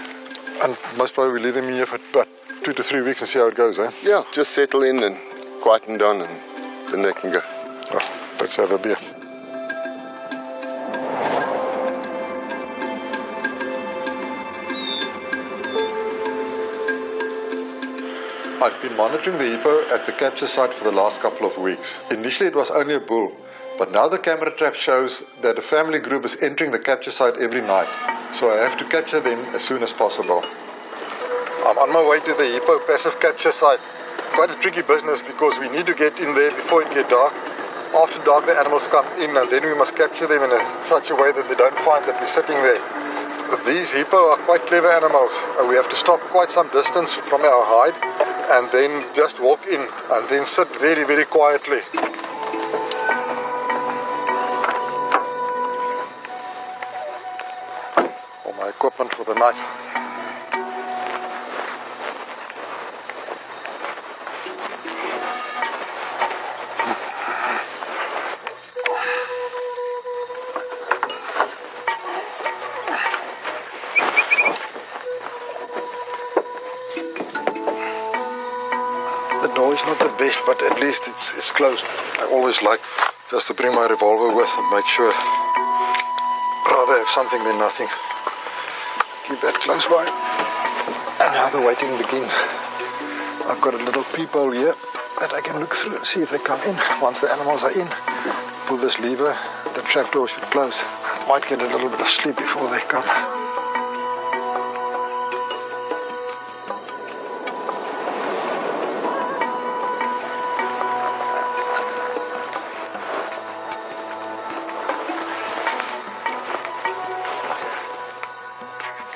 And most probably leave them here for about 2 to 3 weeks and see how it goes, eh? Yeah, just settle in and quieten down and then they can go. Oh, let's have a beer. I've been monitoring the hippo at the capture site for the last couple of weeks. Initially it was only a bull, but now the camera trap shows that a family group is entering the capture site every night, so I have to capture them as soon as possible. I'm on my way to the hippo passive capture site. Quite a tricky business because we need to get in there before it gets dark. After dark the animals come in and then we must capture them in such a way that they don't find that we're sitting there. These hippo are quite clever animals. We have to stop quite some distance from our hide and then just walk in and then sit very, very quietly. All my equipment for the night. always not the best, but at least it's close. I always like just to bring my revolver with and make sure. Rather have something than nothing. Keep that close by. And now the waiting begins. I've got a little peephole here that I can look through and see if they come in. Once the animals are in, pull this lever, the trap door should close. Might get a little bit of sleep before they come.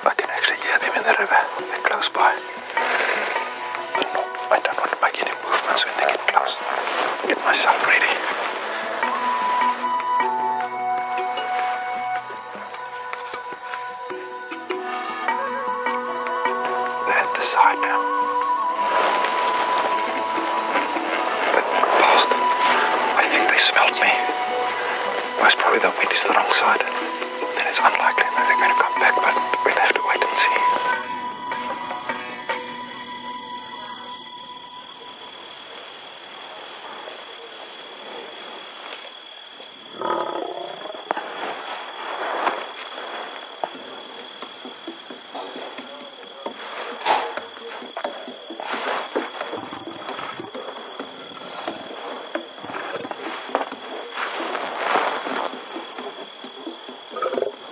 I can actually hear them in the river. They're close by. But no, I don't want to make any movements when they get close. Get myself ready. They're at the side now. They walked past. I think they smelled me. Most probably the wind is the wrong side. Then it's unlikely that they're going to come back, but we'll have to wait and see.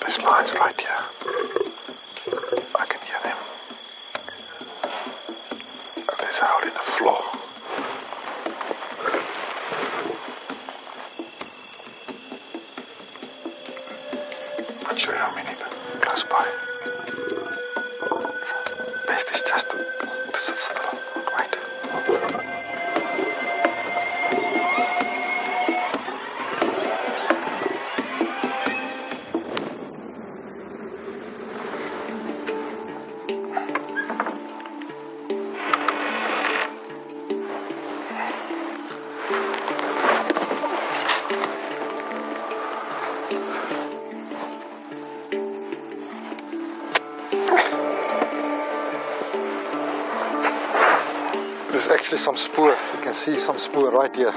This line's right here. I can hear them. There's a hole in the floor. Not sure how many, but close by. Best is just to sit still and wait. There's actually some spoor. You can see some spoor right here.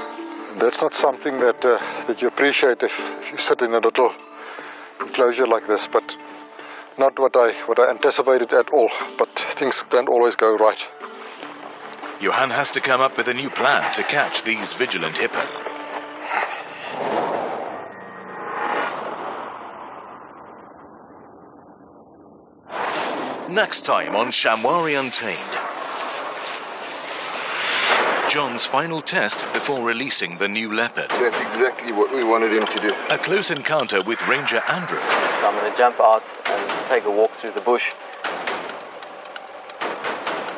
That's not something that you appreciate if you sit in a little enclosure like this, but not what I anticipated at all. But things don't always go right. Johan has to come up with a new plan to catch these vigilant hippo. Next time on Shamwari Untamed. John's final test before releasing the new leopard. That's exactly what we wanted him to do. A close encounter with Ranger Andrew. So I'm going to jump out and take a walk through the bush.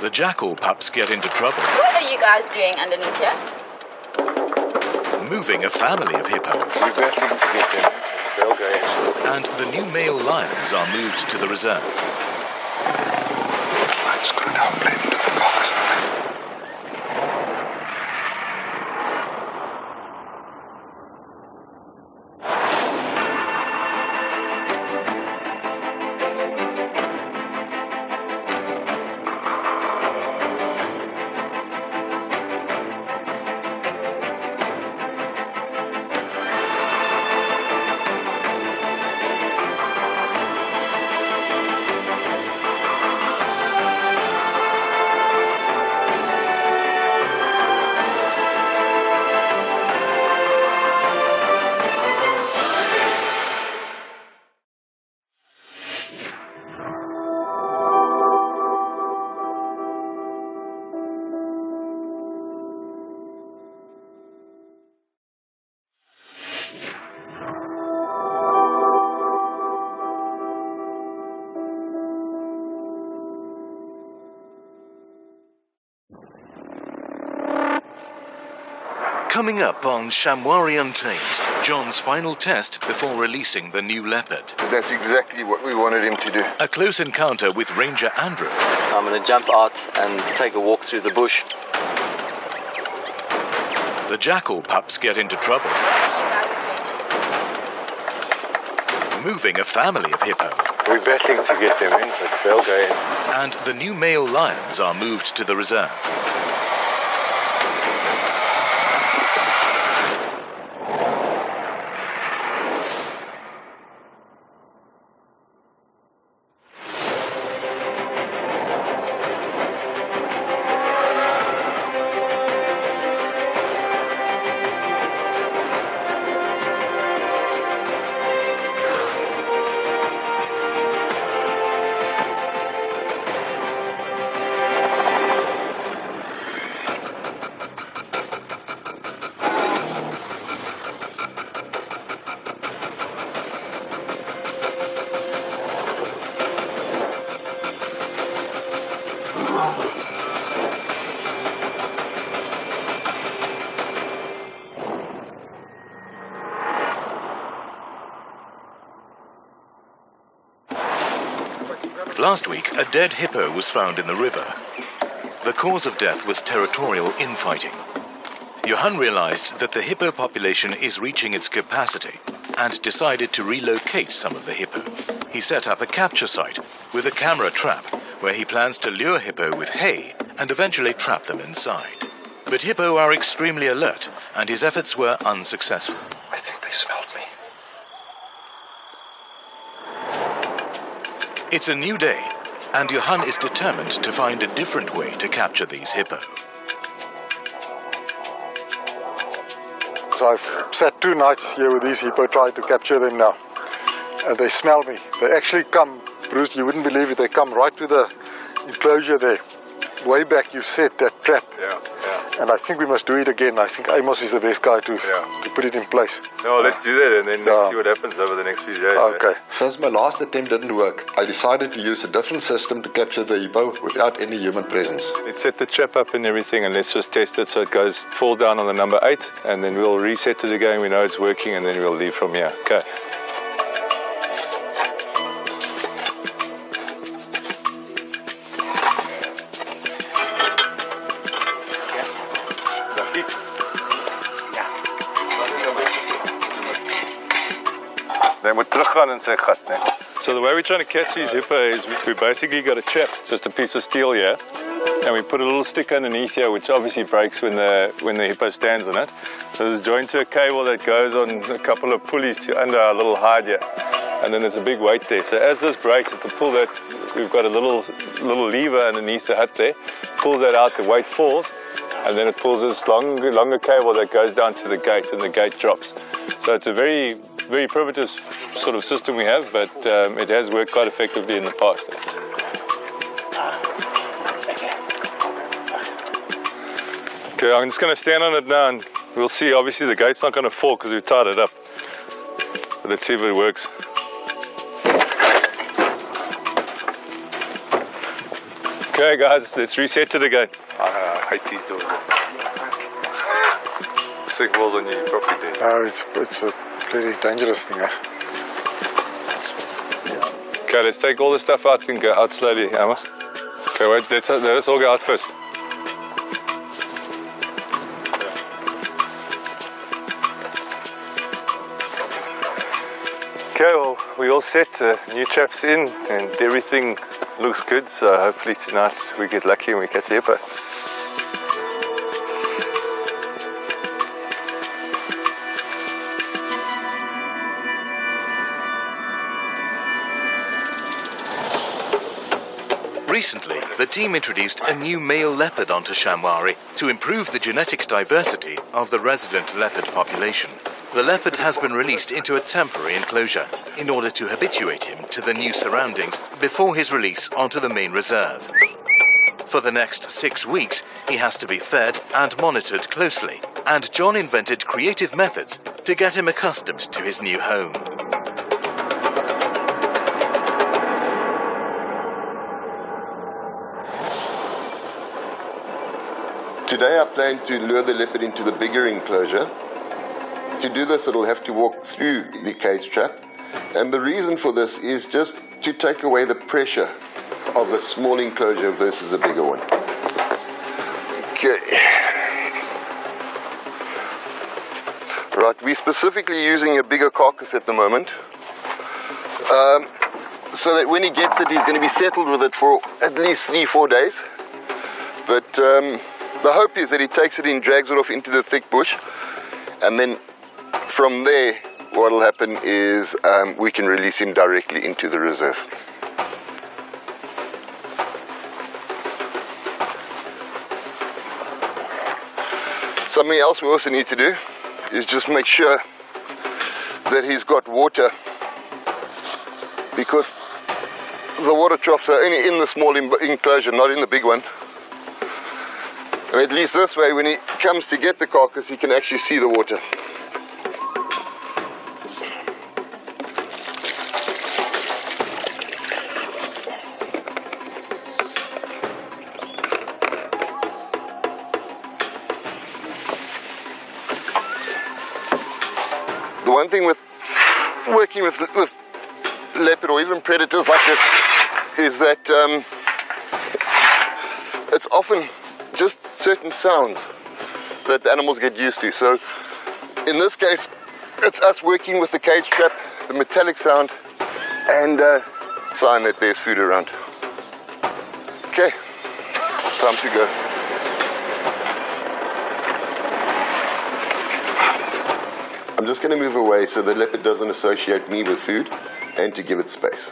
The jackal pups get into trouble. What are you guys doing underneath here? Moving a family of hippo. We're battling to get them. They'll go in. And the new male lions are moved to the reserve. Let's go down, blend into the cars. Coming up on Shamwari Untamed, John's final test before releasing the new leopard. That's exactly what we wanted him to do. A close encounter with Ranger Andrew. So I'm going to jump out and take a walk through the bush. The jackal pups get into trouble. Moving a family of hippo. We're battling to get them in, but they'll go in. And the new male lions are moved to the reserve. Last week, a dead hippo was found in the river. The cause of death was territorial infighting. Johan realized that the hippo population is reaching its capacity and decided to relocate some of the hippo. He set up a capture site with a camera trap where he plans to lure hippo with hay and eventually trap them inside. But hippo are extremely alert and his efforts were unsuccessful. I think they smelled me. It's a new day, and Johan is determined to find a different way to capture these hippo. So I've sat 2 nights here with these hippo trying to capture them now. And they smell me. They actually come, Bruce, you wouldn't believe it, they come right to the enclosure there. Way back you set that trap. Yeah. And I think we must do it again. I think Amos is the best guy to put it in place. No, let's do that and then let's see what happens over the next few days. Okay. Since my last attempt didn't work, I decided to use a different system to capture the hippo without any human presence. Let's set the trap up and everything and let's just test it so it falls down on the number 8 and then we'll reset it again. We know it's working and then we'll leave from here. Okay. So the way we're trying to catch these hippo is we basically got a trap, just a piece of steel here, and we put a little stick underneath here which obviously breaks when the hippo stands on it. So it's joined to a cable that goes on a couple of pulleys to under our little hide here, and then there's a big weight there. So as this breaks, to pull that, we've got a little lever underneath the hut there, pulls that out, the weight falls, and then it pulls this longer cable that goes down to the gate and the gate drops. So it's a very primitive sort of system we have, but it has worked quite effectively in the past. Okay, I'm just going to stand on it now and we'll see. Obviously the gate's not going to fall because we've tied it up. But let's see if it works. Okay guys, let's reset it again. I hate these doors. Sick balls on your property there. No, it's a very dangerous thing. Okay, let's take all the stuff out and go out slowly, Amos. Okay, wait, let us all go out first. Okay, well, we all set, new traps in and everything looks good, so hopefully tonight we get lucky and we catch a hippo. Recently, the team introduced a new male leopard onto Shamwari to improve the genetic diversity of the resident leopard population. The leopard has been released into a temporary enclosure in order to habituate him to the new surroundings before his release onto the main reserve. For the next 6 weeks, he has to be fed and monitored closely, and John invented creative methods to get him accustomed to his new home. Today I plan to lure the leopard into the bigger enclosure. To do this, it'll have to walk through the cage trap. And the reason for this is just to take away the pressure of a small enclosure versus a bigger one. Okay. Right, we're specifically using a bigger carcass at the moment. So that when he gets it, he's going to be settled with it for at least 3-4 days. But the hope is that he takes it in, drags it off into the thick bush, and then from there what will happen is we can release him directly into the reserve. Something else we also need to do is just make sure that he's got water, because the water troughs are only in the small enclosure, not in the big one. And at least this way, when he comes to get the carcass, he can actually see the water. The one thing with working with leopard or even predators like this is that it's often just certain sounds that the animals get used to. So in this case, it's us working with the cage trap, the metallic sound, and sign that there's food around. Okay, time to go. I'm just going to move away so the leopard doesn't associate me with food, and to give it space.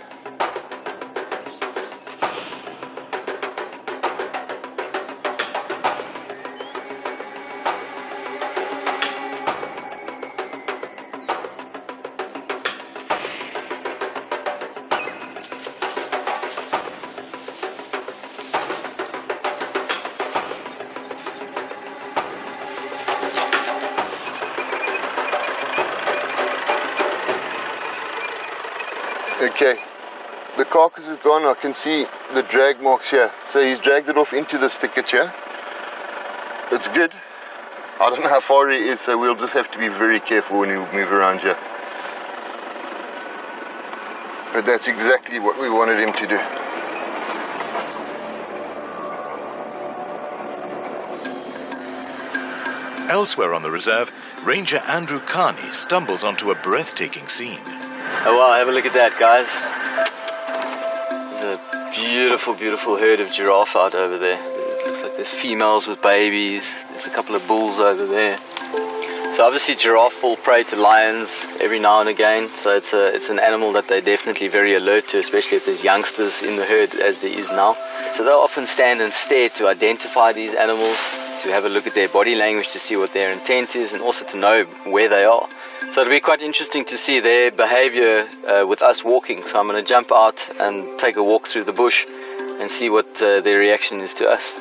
Okay, the carcass is gone. I can see the drag marks here. So he's dragged it off into this thicket here. It's good. I don't know how far he is, so we'll just have to be very careful when we move around here. But that's exactly what we wanted him to do. Elsewhere on the reserve, Ranger Andrew Carney stumbles onto a breathtaking scene. Oh wow, have a look at that, guys. There's a beautiful, beautiful herd of giraffe out over there. It looks like there's females with babies. There's a couple of bulls over there. So obviously giraffe fall prey to lions every now and again. So it's an animal that they're definitely very alert to, especially if there's youngsters in the herd as there is now. So they'll often stand and stare to identify these animals, to have a look at their body language to see what their intent is, and also to know where they are. So it'll be quite interesting to see their behavior with us walking. So I'm going to jump out and take a walk through the bush and see what their reaction is to us.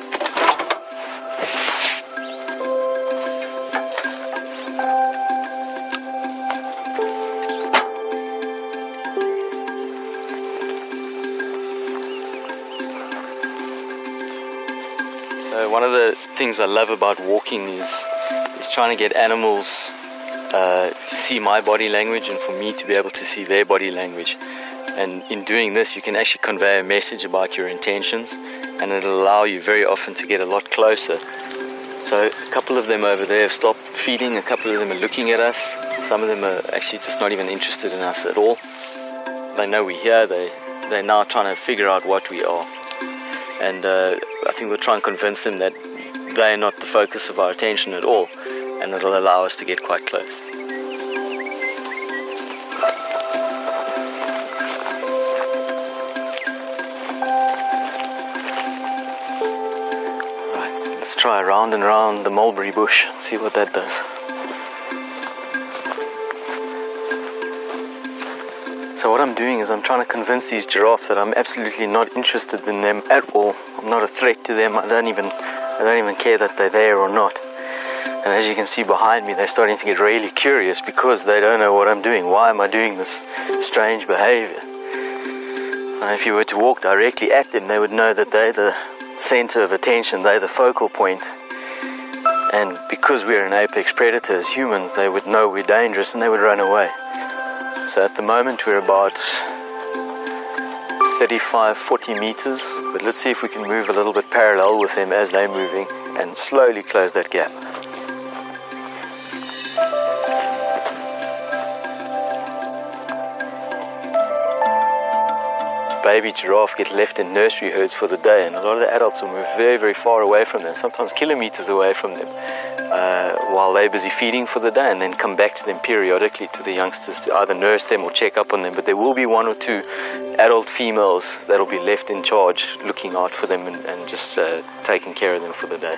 So one of the things I love about walking is trying to get animals to see my body language and for me to be able to see their body language. And in doing this, you can actually convey a message about your intentions, and it'll allow you very often to get a lot closer. So a couple of them over there have stopped feeding, a couple of them are looking at us, some of them are actually just not even interested in us at all. They know we're here, they're now trying to figure out what we are. And I think we'll try and convince them that they're not the focus of our attention at all, and it'll allow us to get quite close. Right, let's try round and round the mulberry bush and see what that does. So what I'm doing is I'm trying to convince these giraffe that I'm absolutely not interested in them at all. I'm not a threat to them. I don't even care that they're there or not. And as you can see behind me, they're starting to get really curious because they don't know what I'm doing. Why am I doing this strange behavior? And if you were to walk directly at them, they would know that they're the center of attention, they're the focal point. And because we're an apex predator as humans, they would know we're dangerous and they would run away. So at the moment we're about 35-40 meters, but let's see if we can move a little bit parallel with them as they're moving and slowly close that gap. Baby giraffe get left in nursery herds for the day, and a lot of the adults will move very, very far away from them, sometimes kilometers away from them, while they're busy feeding for the day, and then come back to them periodically to the youngsters to either nurse them or check up on them. But there will be one or two adult females that will be left in charge, looking out for them and just taking care of them for the day.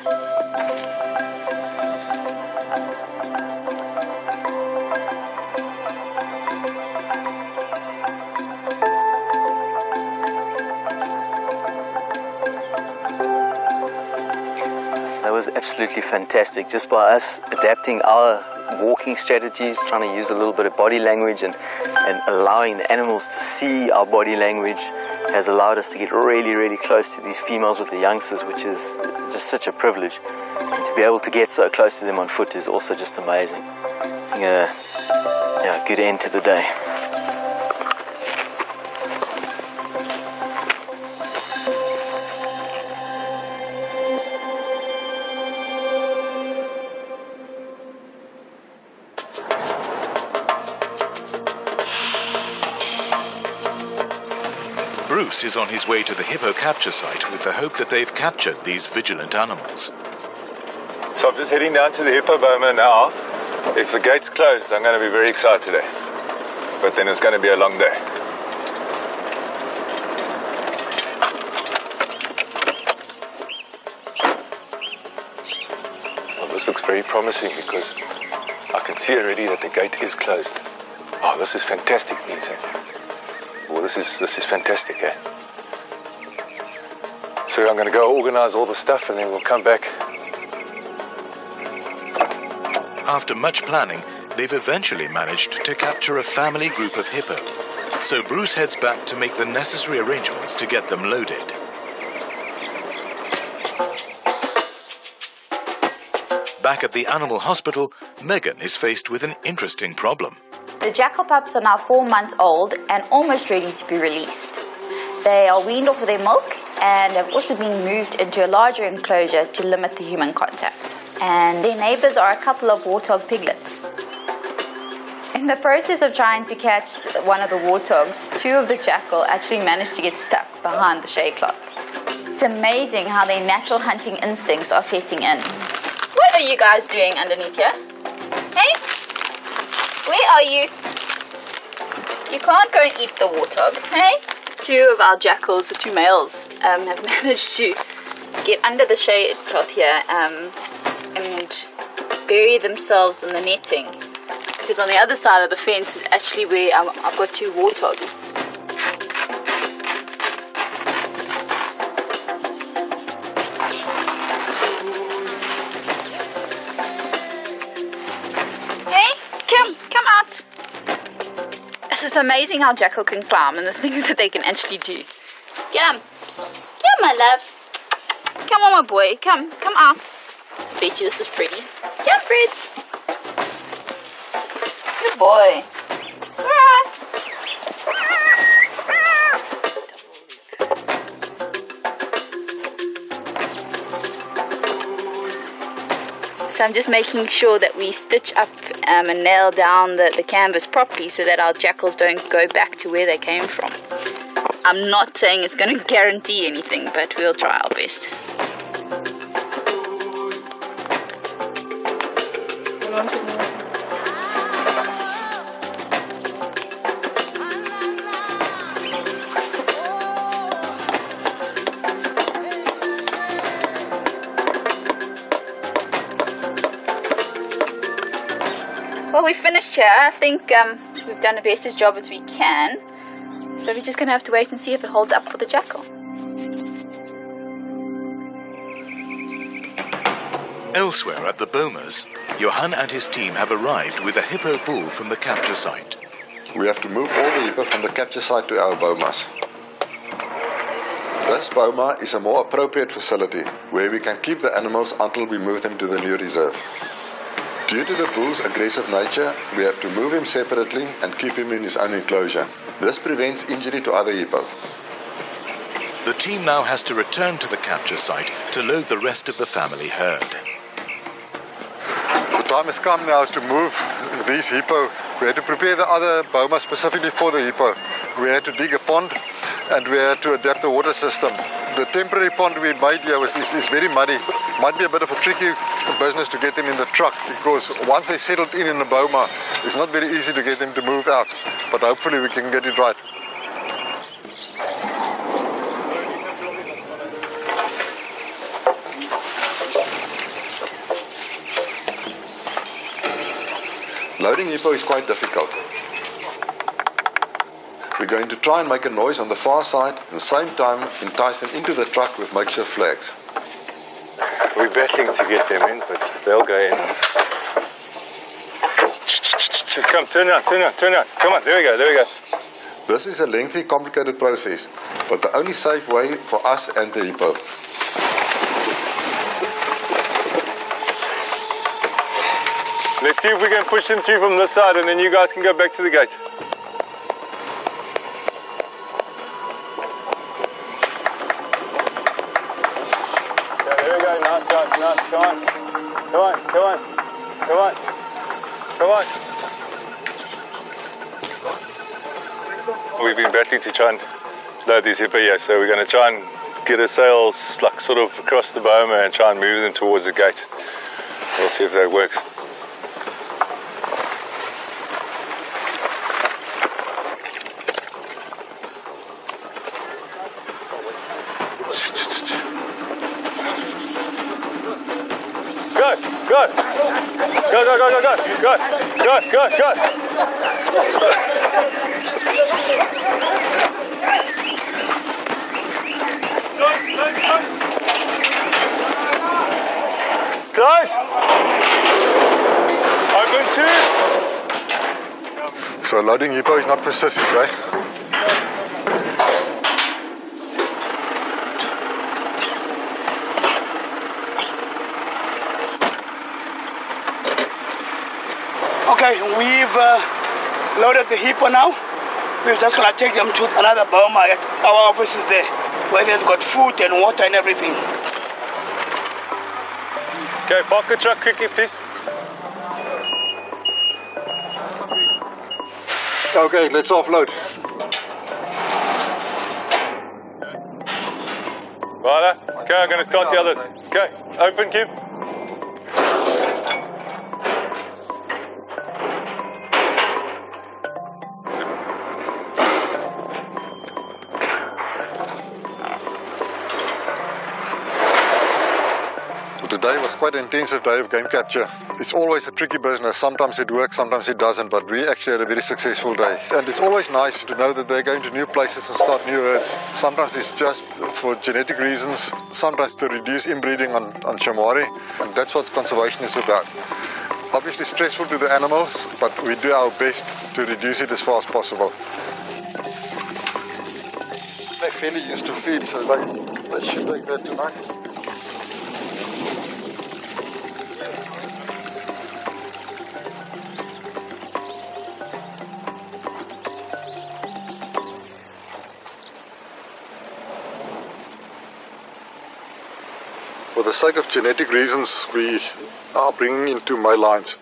That was absolutely fantastic, just by us adapting our walking strategies, trying to use a little bit of body language and allowing the animals to see our body language has allowed us to get really, really close to these females with the youngsters, which is just such a privilege. And to be able to get so close to them on foot is also just amazing. Good end to the day. Bruce is on his way to the hippo capture site with the hope that they've captured these vigilant animals. So I'm just heading down to the hippo boma now. If the gate's closed, I'm going to be very excited today. But then it's going to be a long day. Well, this looks very promising because I can see already that the gate is closed. Oh, this is fantastic news, eh? Well, this is fantastic, eh? So I'm going to go organize all the stuff and then we'll come back. After much planning, they've eventually managed to capture a family group of hippo. So Bruce heads back to make the necessary arrangements to get them loaded. Back at the animal hospital, Megan is faced with an interesting problem. The jackal pups are now 4 months old and almost ready to be released. They are weaned off of their milk and have also been moved into a larger enclosure to limit the human contact. And their neighbors are a couple of warthog piglets. In the process of trying to catch one of the warthogs, 2 of the jackal actually managed to get stuck behind the shade cloth. It's amazing how their natural hunting instincts are setting in. What are you guys doing underneath here? Hey? Where are you? You can't go and eat the warthog, hey? 2 of our jackals, the 2 males, have managed to get under the shade cloth here and bury themselves in the netting. Because on the other side of the fence is actually where I've got 2 warthogs. It's amazing how jackal can climb and the things that they can actually do. Come. Come, my love. Come on, my boy. Come out. I bet you this is Freddy. Come, Fred. Good boy. Alright. So I'm just making sure that we stitch up and nail down the canvas properly so that our jackals don't go back to where they came from. I'm not saying it's going to guarantee anything, but we'll try our best. Well, we finished here. I think we've done the best job as we can. So we're just going to have to wait and see if it holds up for the jackal. Elsewhere at the bomas, Johan and his team have arrived with a hippo bull from the capture site. We have to move all the hippo from the capture site to our bomas. This boma is a more appropriate facility where we can keep the animals until we move them to the new reserve. Due to the bull's aggressive nature, we have to move him separately and keep him in his own enclosure. This prevents injury to other hippo. The team now has to return to the capture site to load the rest of the family herd. The time has come now to move these hippo. We had to prepare the other boma specifically for the hippo. We had to dig a pond and we had to adapt the water system. The temporary pond we made here is very muddy. Might be a bit of a tricky business to get them in the truck because once they settled in the boma, it's not very easy to get them to move out. But hopefully we can get it right. Loading hippo is quite difficult. We're going to try and make a noise on the far side, at the same time entice them into the truck with makeshift flags. We're battling to get them in, but they'll go in. Come, turn out. Come on, there we go. This is a lengthy, complicated process, but the only safe way for us and the hippo. Let's see if we can push them through from this side and then you guys can go back to the gate. Okay, there we go, nice, come on. We've been battling to try and load these hippo here. So we're going to try and get the sails like sort of across the boma and try and move them towards the gate. We'll see if that works. Go, go, go, go, go, go, go, go, go, go, go. Guys, open two. So loading hippo is not for sissies, eh? Okay, we've loaded the hippo now. We're just gonna take them to another boma at our offices there, where they've got food and water and everything. Okay, park the truck quickly, please. Okay, let's offload. Right, okay, I'm going to start the others. Okay, open, Kim. Today was quite an intensive day of game capture. It's always a tricky business. Sometimes it works, sometimes it doesn't, but we actually had a very successful day. And it's always nice to know that they're going to new places and start new herds. Sometimes it's just for genetic reasons, sometimes to reduce inbreeding on Shamwari, and that's what conservation is about. Obviously stressful to the animals, but we do our best to reduce it as far as possible. They're fairly used to feed, so they should take that tonight. For the sake of genetic reasons, we are bringing in 2 male lines.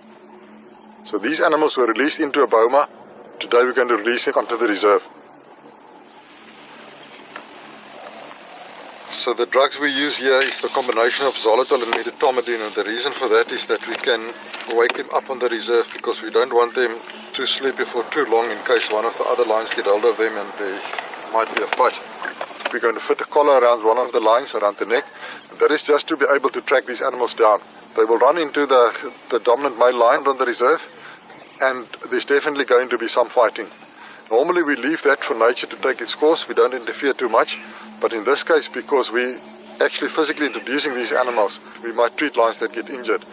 So these animals were released into a boma. Today we're going to release it onto the reserve. So the drugs we use here is the combination of xylitol and medetomidine, and the reason for that is that we can wake them up on the reserve because we don't want them too sleepy for too long in case one of the other lines get hold of them and there might be a fight. We're going to fit a collar around one of the lines, around the neck. That is just to be able to track these animals down. They will run into the dominant male line on the reserve, and there's definitely going to be some fighting. Normally we leave that for nature to take its course. We don't interfere too much. But in this case, because we actually physically introducing these animals, we might treat lines that get injured.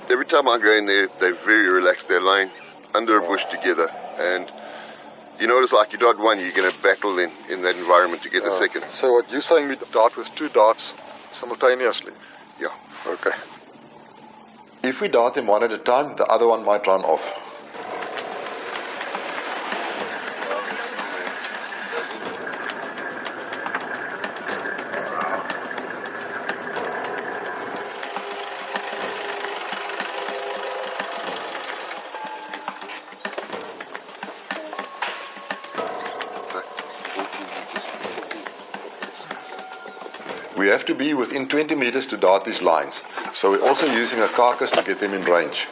Every time I go in there, they're very relaxed. They're lying under a bush together, and you notice like you dart one, you're going to battle in that environment to get the second. So what you're saying, we dart with 2 darts simultaneously? Yeah. Okay. If we dart them one at a time, the other one might run off. We have to be within 20 meters to dart these lines, so we're also using a carcass to get them in range.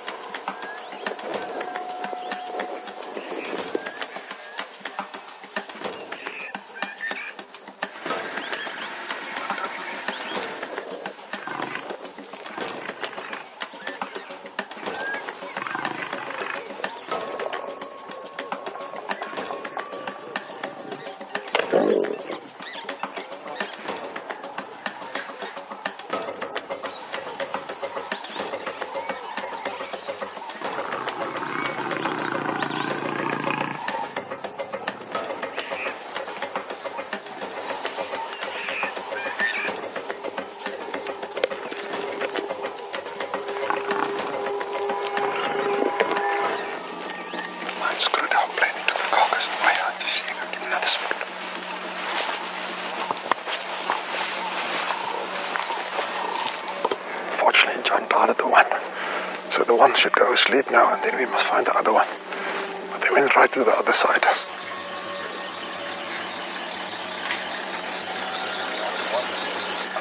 Fortunately, John darted the one. So the one should go asleep now, and then we must find the other one. But they went right to the other side.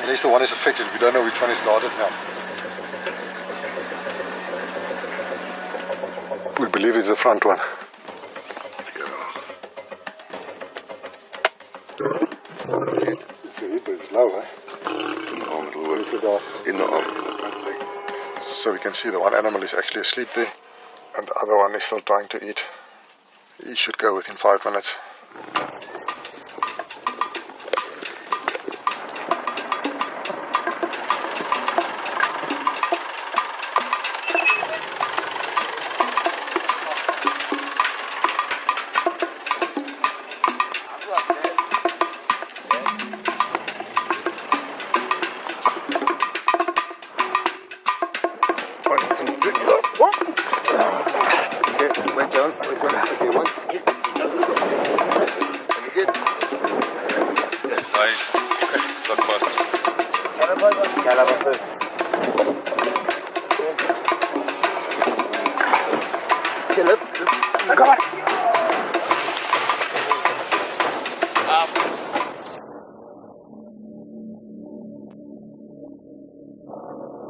Unless the one is affected, we don't know which one is guarded now. We believe it's the front one. It's low, eh? In the arm. So we can see the one animal is actually asleep there, and the other one is still trying to eat. He should go within 5 minutes.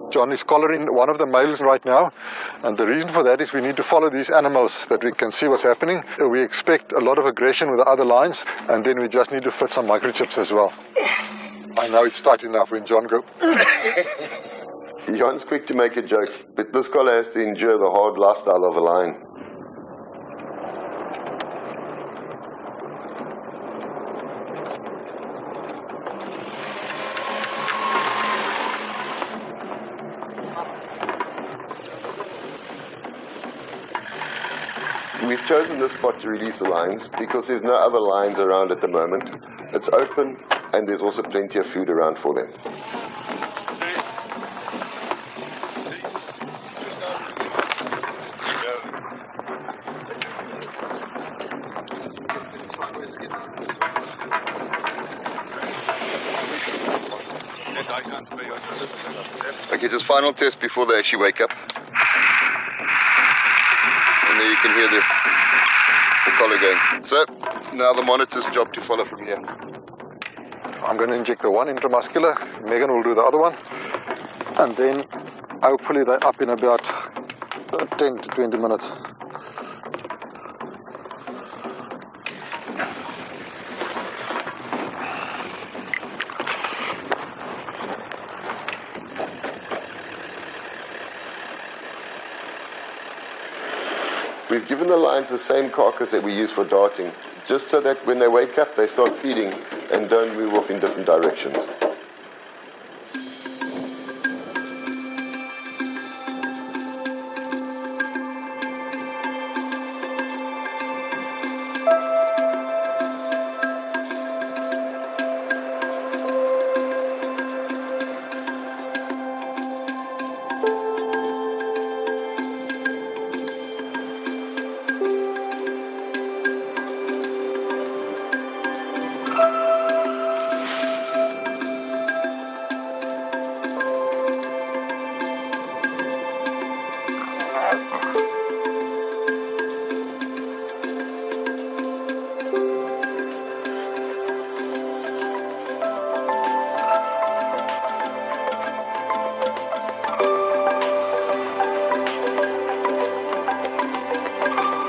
John is collaring one of the males right now, and the reason for that is we need to follow these animals that we can see what's happening. We expect a lot of aggression with the other lines, and then we just need to fit some microchips as well. I know it's tight enough when John goes. John's quick to make a joke, but this collar has to endure the hard lifestyle of a lion. We've chosen this spot to release the lions because there's no other lions around at the moment. It's open and there's also plenty of food around for them. Okay, just final test before they actually wake up. And there you can hear the collar going. So, now the monitor's job to follow from here. I'm going to inject the one intramuscular. Megan will do the other one. And then, hopefully they're up in about 10 to 20 minutes. We've given the lions the same carcass that we use for darting, just so that when they wake up, they start feeding and don't move off in different directions.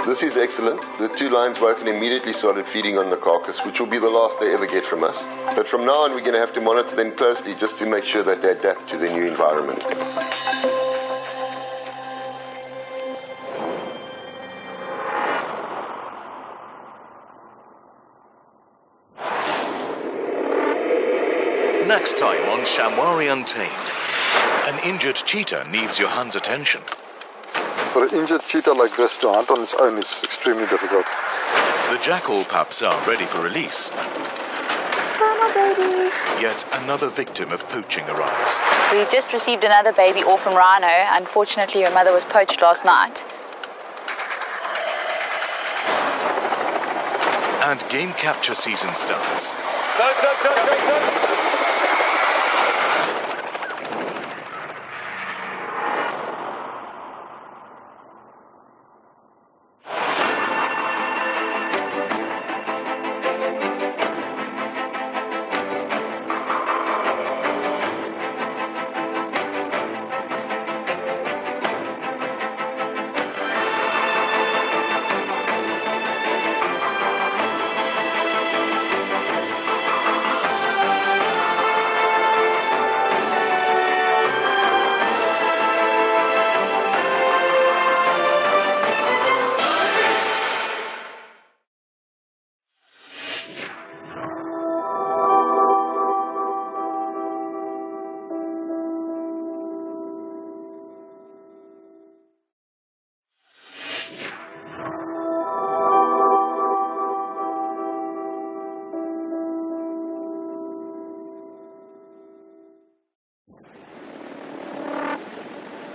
This is excellent. The two lions woke and immediately started feeding on the carcass, which will be the last they ever get from us. But from now on, we're going to have to monitor them closely just to make sure that they adapt to their new environment. Next time on Shamwari Untamed, an injured cheetah needs Johan's attention. For an injured cheetah like this to hunt on its own is extremely difficult. The jackal pups are ready for release. Mama, baby. Yet another victim of poaching arrives. We just received another baby orphan rhino. Unfortunately, her mother was poached last night. And game capture season starts. Go, go, go, go, go!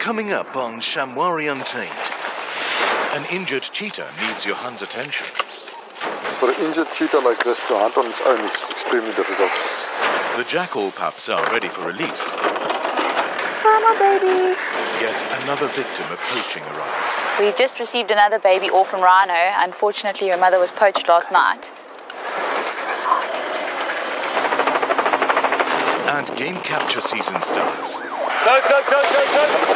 Coming up on Shamwari Untamed, an injured cheetah needs Johan's attention. For an injured cheetah like this to hunt on its own is extremely difficult. The jackal pups are ready for release. Mama baby. Yet another victim of poaching arrives. We just received another baby orphan rhino. Unfortunately, her mother was poached last night. And game capture season starts. Go, go, go, go, go!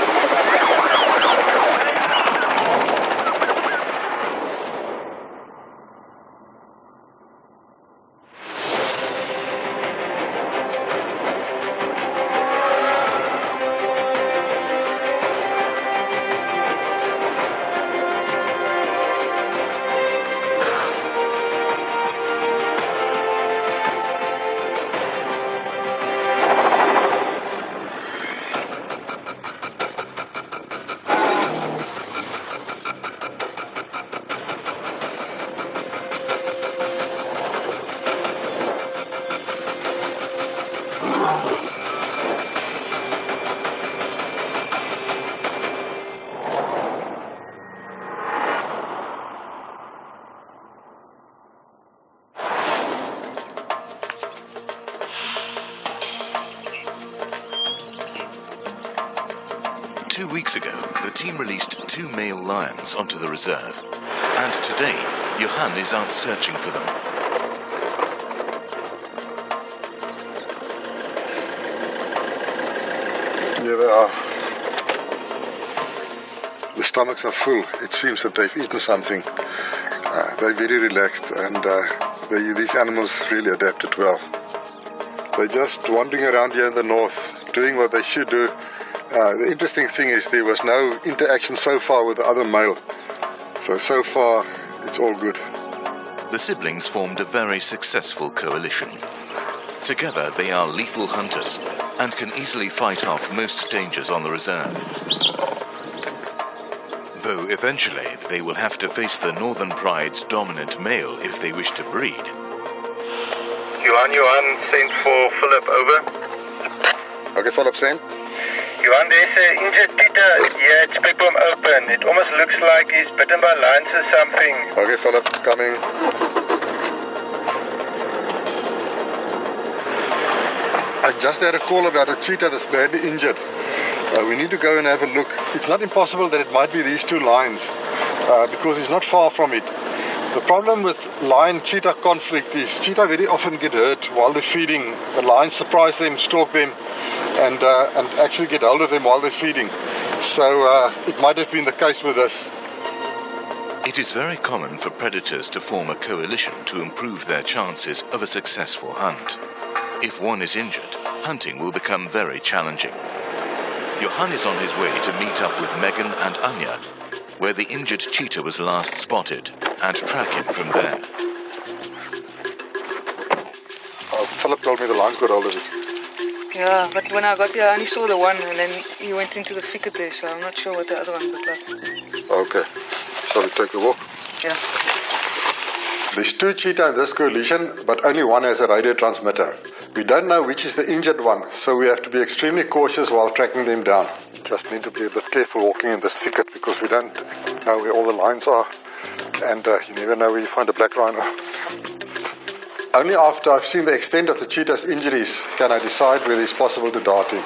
2 weeks ago, the team released 2 male lions onto the reserve. And today, Johan is out searching for them. Here they are. The stomachs are full. It seems that they've eaten something. They're very relaxed, and these animals really adapted well. They're just wandering around here in the north, doing what they should do. The interesting thing is there was no interaction so far with the other male. So far, it's all good. The siblings formed a very successful coalition. Together, they are lethal hunters and can easily fight off most dangers on the reserve. Though eventually, they will have to face the Northern Pride's dominant male if they wish to breed. Johan, sent for Philip, over. Okay, Philip, send. Johan, there's an injured cheetah. Yeah, it's Peckham open. It almost looks like he's bitten by lions or something. Okay, Philip, coming. I just had a call about a cheetah that's badly injured. We need to go and have a look. It's not impossible that it might be these 2 lions, because it's not far from it. The problem with lion-cheetah conflict is cheetah very often get hurt while they're feeding. The lions surprise them, stalk them, and actually get hold of them while they're feeding. So it might have been the case with this. It is very common for predators to form a coalition to improve their chances of a successful hunt. If one is injured, hunting will become very challenging. Johan is on his way to meet up with Megan and Anya, where the injured cheetah was last spotted, and track him from there. Philip told me the lions got hold of it. Yeah, but when I got here, I only saw the one, and then he went into the thicket there, so I'm not sure what the other one looked like. Okay, shall we take a walk? Yeah. There's 2 cheetah in this coalition, but only one has a radio transmitter. We don't know which is the injured one, so we have to be extremely cautious while tracking them down. Just need to be a bit careful walking in this thicket because we don't know where all the lions are, and you never know where you find a black rhino. Only after I've seen the extent of the cheetah's injuries can I decide whether it's possible to dart him.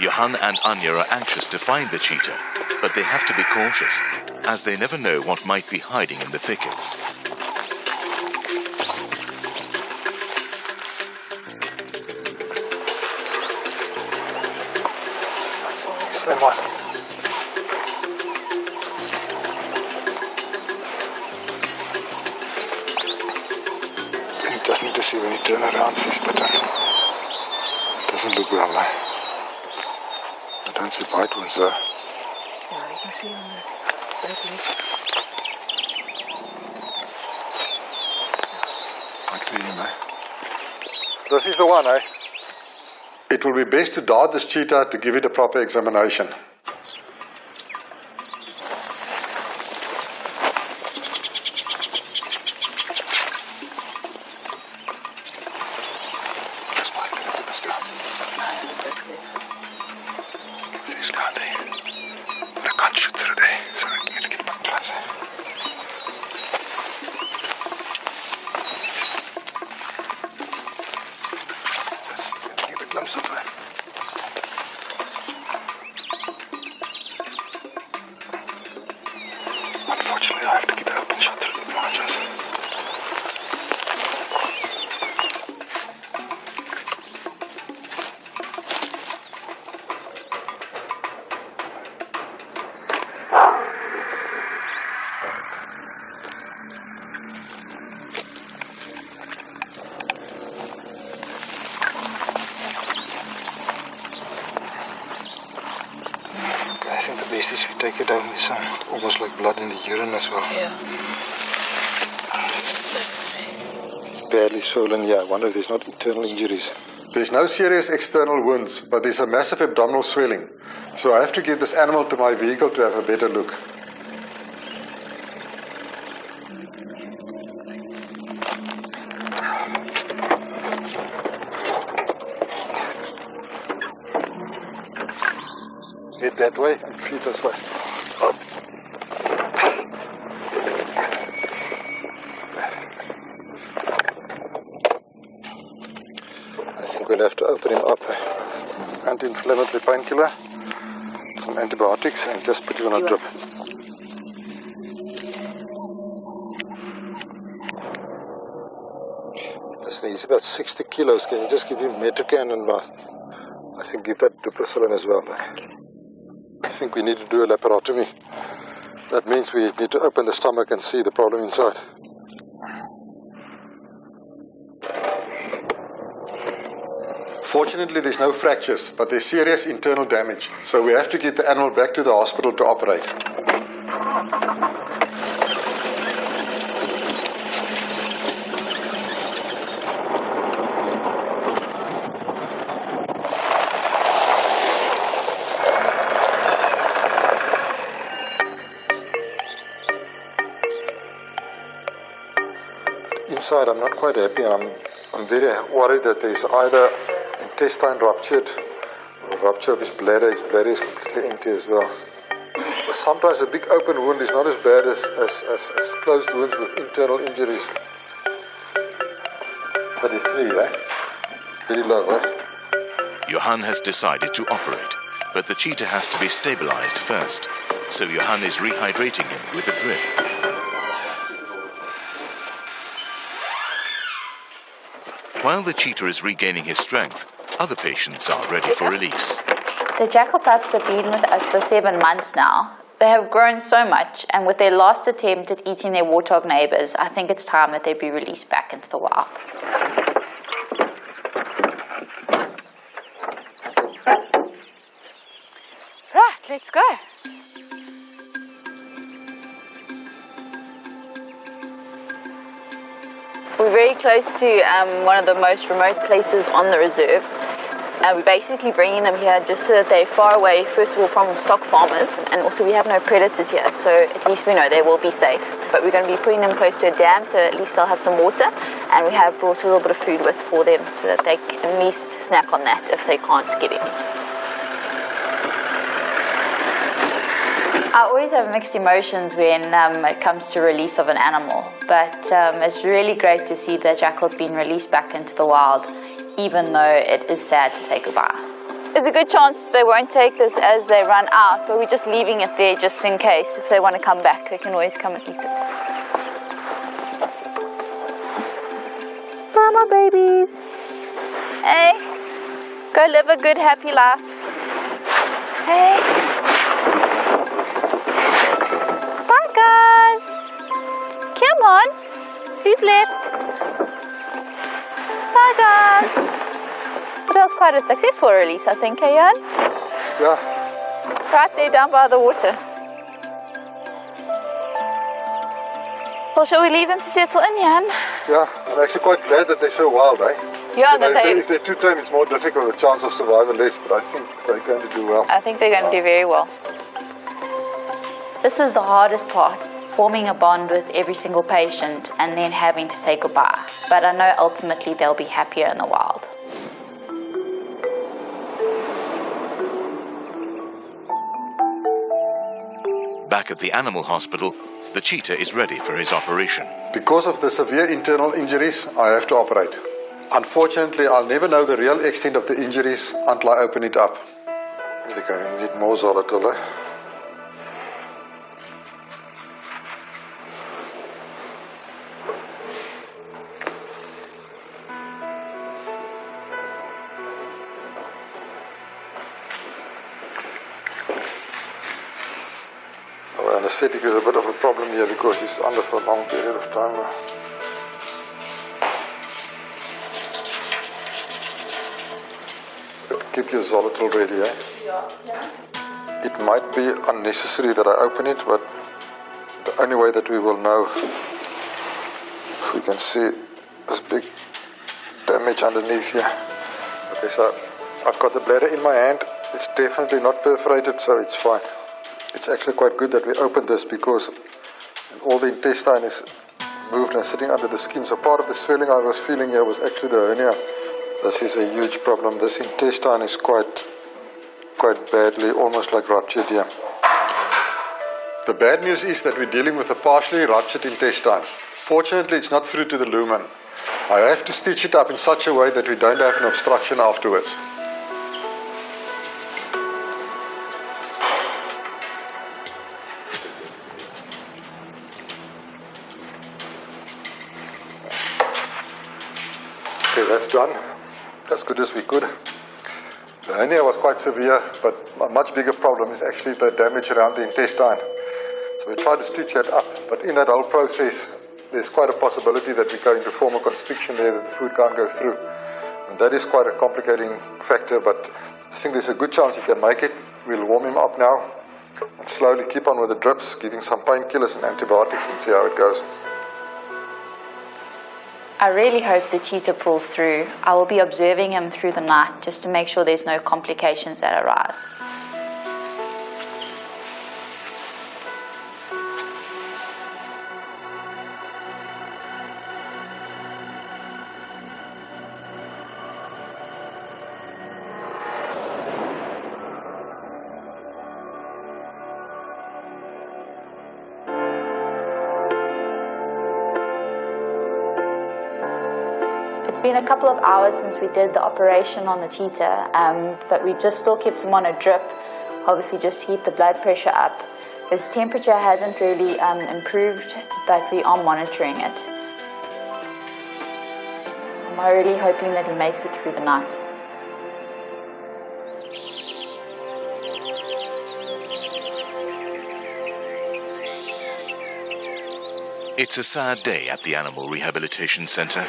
Johan and Anya are anxious to find the cheetah, but they have to be cautious, as they never know what might be hiding in the thickets. Same one. You just need to see when you turn around first, but it doesn't look well, eh? I don't see bite wounds there. Yeah, you can see on the back leg. Back to him, eh? This is the one, eh? It will be best to dart this cheetah to give it a proper examination. Obviously, aren't they? But I can't shoot through there, so I need to get back closer. Just give a glimpse of her. Unfortunately, I have to get an open shot through the branches. I think the best is we take it down. There's almost like blood in the urine as well. Yeah. Badly swollen, yeah. I wonder if there's not internal injuries. There's no serious external wounds, but there's a massive abdominal swelling. So I have to get this animal to my vehicle to have a better look. Head that way and feet this way. I think we'll have to open him up. Anti-inflammatory painkiller, some antibiotics, and just put him on a drip. Listen, he's about 60 kilos. Can you just give him Metacan and I think give that duproxolone as well. I think we need to do a laparotomy. That means we need to open the stomach and see the problem inside. Fortunately, there's no fractures, but there's serious internal damage. So we have to get the animal back to the hospital to operate. Inside, I'm not quite happy, and I'm very worried that there's either intestine ruptured or rupture of his bladder. His bladder is completely empty as well. But sometimes a big open wound is not as bad as closed wounds with internal injuries. 33, eh? Very low, eh? Johan has decided to operate, but the cheetah has to be stabilized first. So Johan is rehydrating him with a drip. While the cheetah is regaining his strength, other patients are ready for release. The jackal pups have been with us for 7 months now. They have grown so much, and with their last attempt at eating their warthog neighbors, I think it's time that they be released back into the wild. Right, let's go. We're very close to one of the most remote places on the reserve. We're basically bringing them here just so that they're far away, first of all, from stock farmers, and also we have no predators here, so at least we know they will be safe. But we're going to be putting them close to a dam, so at least they'll have some water, and we have brought a little bit of food with for them so that they can at least snack on that if they can't get any. I always have mixed emotions when it comes to release of an animal, but it's really great to see the jackals being released back into the wild, even though it is sad to say goodbye. There's a good chance they won't take this as they run out, but we're just leaving it there just in case. If they want to come back, they can always come and eat it. Bye, my babies. Hey, go live a good, happy life. Hey. Guys, come on. Who's left? Bye, guys. That was quite a successful release, I think, eh, Jan? Yeah. Right there down by the water. Well, shall we leave them to settle in, Jan? Yeah, I'm actually quite glad that they're so wild, eh? Yeah, if they're too tame, it's more difficult, the chance of survival less, but I think they're going to do well. I think they're going to do very well. This is the hardest part, forming a bond with every single patient and then having to say goodbye. But I know ultimately they'll be happier in the wild. Back at the animal hospital, the cheetah is ready for his operation. Because of the severe internal injuries, I have to operate. Unfortunately, I'll never know the real extent of the injuries until I open it up. They're going to need more Zolotol. Anesthetic is a bit of a problem here because he's under for a long period of time now. Keep your Zolotol ready, eh? Yeah. It might be unnecessary that I open it, but the only way that we will know, we can see this big damage underneath here. Okay, so I've got the bladder in my hand. It's definitely not perforated, so it's fine. It's actually quite good that we opened this because all the intestine is moved and sitting under the skin. So part of the swelling I was feeling here was actually the hernia. This is a huge problem. This intestine is quite badly, almost like ruptured here. The bad news is that we're dealing with a partially ruptured intestine. Fortunately, it's not through to the lumen. I have to stitch it up in such a way that we don't have an obstruction afterwards. Okay, that's done. As good as we could. The hernia was quite severe, but a much bigger problem is actually the damage around the intestine. So we tried to stitch that up, but in that whole process, there's quite a possibility that we go into formal constriction there, that the food can't go through. And that is quite a complicating factor, but I think there's a good chance he can make it. We'll warm him up now and slowly keep on with the drips, giving some painkillers and antibiotics and see how it goes. I really hope the cheetah pulls through. I will be observing him through the night just to make sure there's no complications that arise. It's been a couple of hours since we did the operation on the cheetah, but we just still kept him on a drip, obviously just to keep the blood pressure up. His temperature hasn't really improved, but we are monitoring it. I'm really hoping that he makes it through the night. It's a sad day at the Animal Rehabilitation Centre,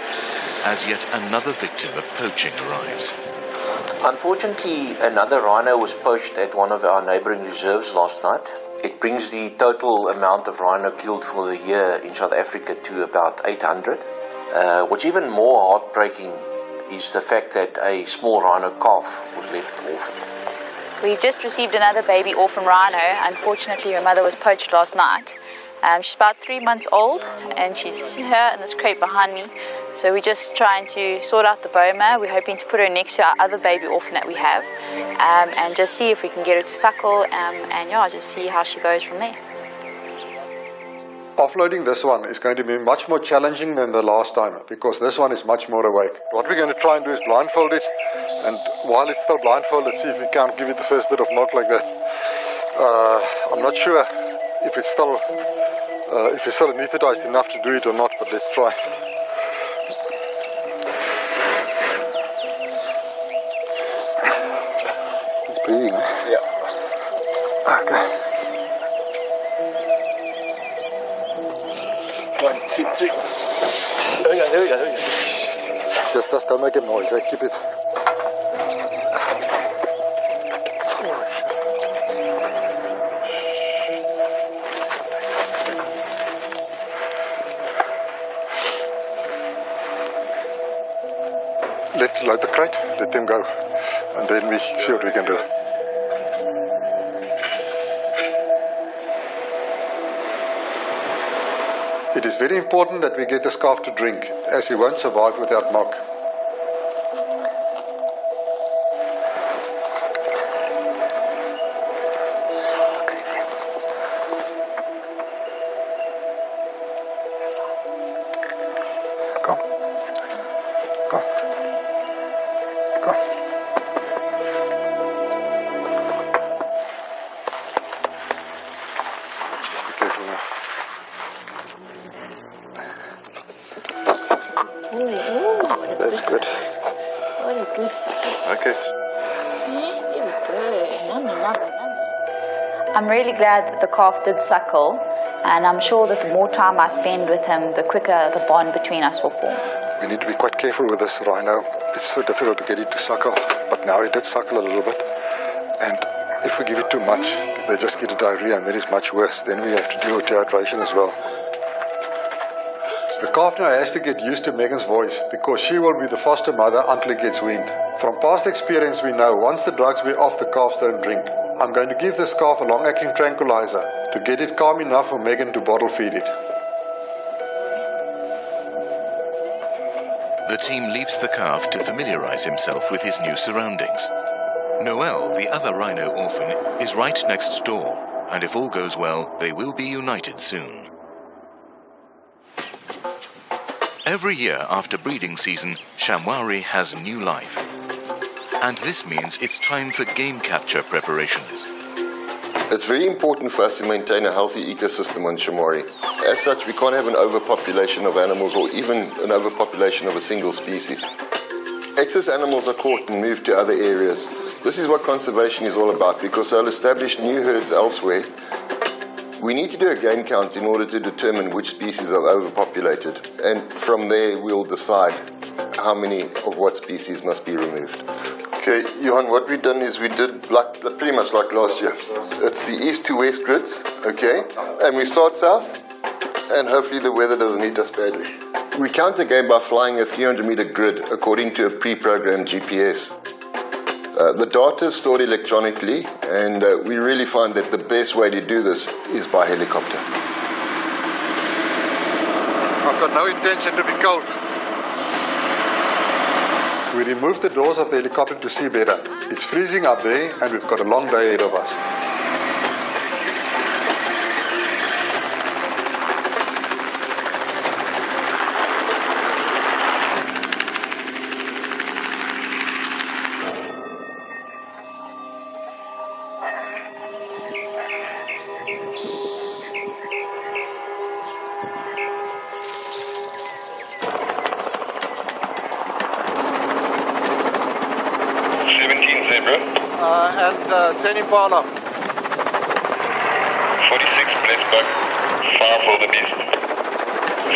as yet another victim of poaching arrives. Unfortunately, another rhino was poached at one of our neighbouring reserves last night. It brings the total amount of rhino killed for the year in South Africa to about 800. What's even more heartbreaking is the fact that a small rhino calf was left orphaned. We've just received another baby orphan rhino. Unfortunately, her mother was poached last night. She's about 3 months old, and she's here in this crate behind me. So we're just trying to sort out the boma. We're hoping to put her next to our other baby orphan that we have, and just see if we can get her to suckle, and yeah, just see how she goes from there. Offloading this one is going to be much more challenging than the last time because this one is much more awake. What we're going to try and do is blindfold it, and while it's still blindfolded, see if we can't give it the first bit of milk like that. I'm not sure if it's still anesthetized enough to do it or not, but let's try. He's breathing, eh? Yeah. Okay. 1, 2, 3. There we go. Just don't make a noise, eh? Keep it. Load the crate, let them go, and then we see what we can do. It is very important that we get this calf to drink, as he won't survive without milk. Good. What a good secret. Okay. Here we go. Nummy, nummy, nummy. I'm really glad that the calf did suckle, and I'm sure that the more time I spend with him, the quicker the bond between us will form. We need to be quite careful with this rhino. It's so difficult to get it to suckle, but now it did suckle a little bit. And if we give it too much, they just get a diarrhea, and that is much worse. Then we have to deal with dehydration as well. The calf now has to get used to Megan's voice because she will be the foster mother until it gets weaned. From past experience, we know once the drugs wear off, the calves don't drink. I'm going to give this calf a long-acting tranquilizer to get it calm enough for Megan to bottle feed it. The team leaves the calf to familiarize himself with his new surroundings. Noel, the other rhino orphan, is right next door, and if all goes well, they will be united soon. Every year after breeding season, Shamwari has new life. And this means it's time for game capture preparations. It's very important for us to maintain a healthy ecosystem on Shamwari. As such, we can't have an overpopulation of animals or even an overpopulation of a single species. Excess animals are caught and moved to other areas. This is what conservation is all about, because they'll establish new herds elsewhere. We need to do a game count in order to determine which species are overpopulated, and from there we'll decide how many of what species must be removed. Okay, Johan, what we've done is we did pretty much like last year. It's the east to west grids, okay? And we start south, and hopefully the weather doesn't hit us badly. We count the game by flying a 300-meter grid according to a pre-programmed GPS. The data is stored electronically, and we really find that the best way to do this is by helicopter. I've got no intention to be cold. We removed the doors of the helicopter to see better. It's freezing up there, and we've got a long day ahead of us. And 10 Impala. 46 left buck, 5 wildebeest.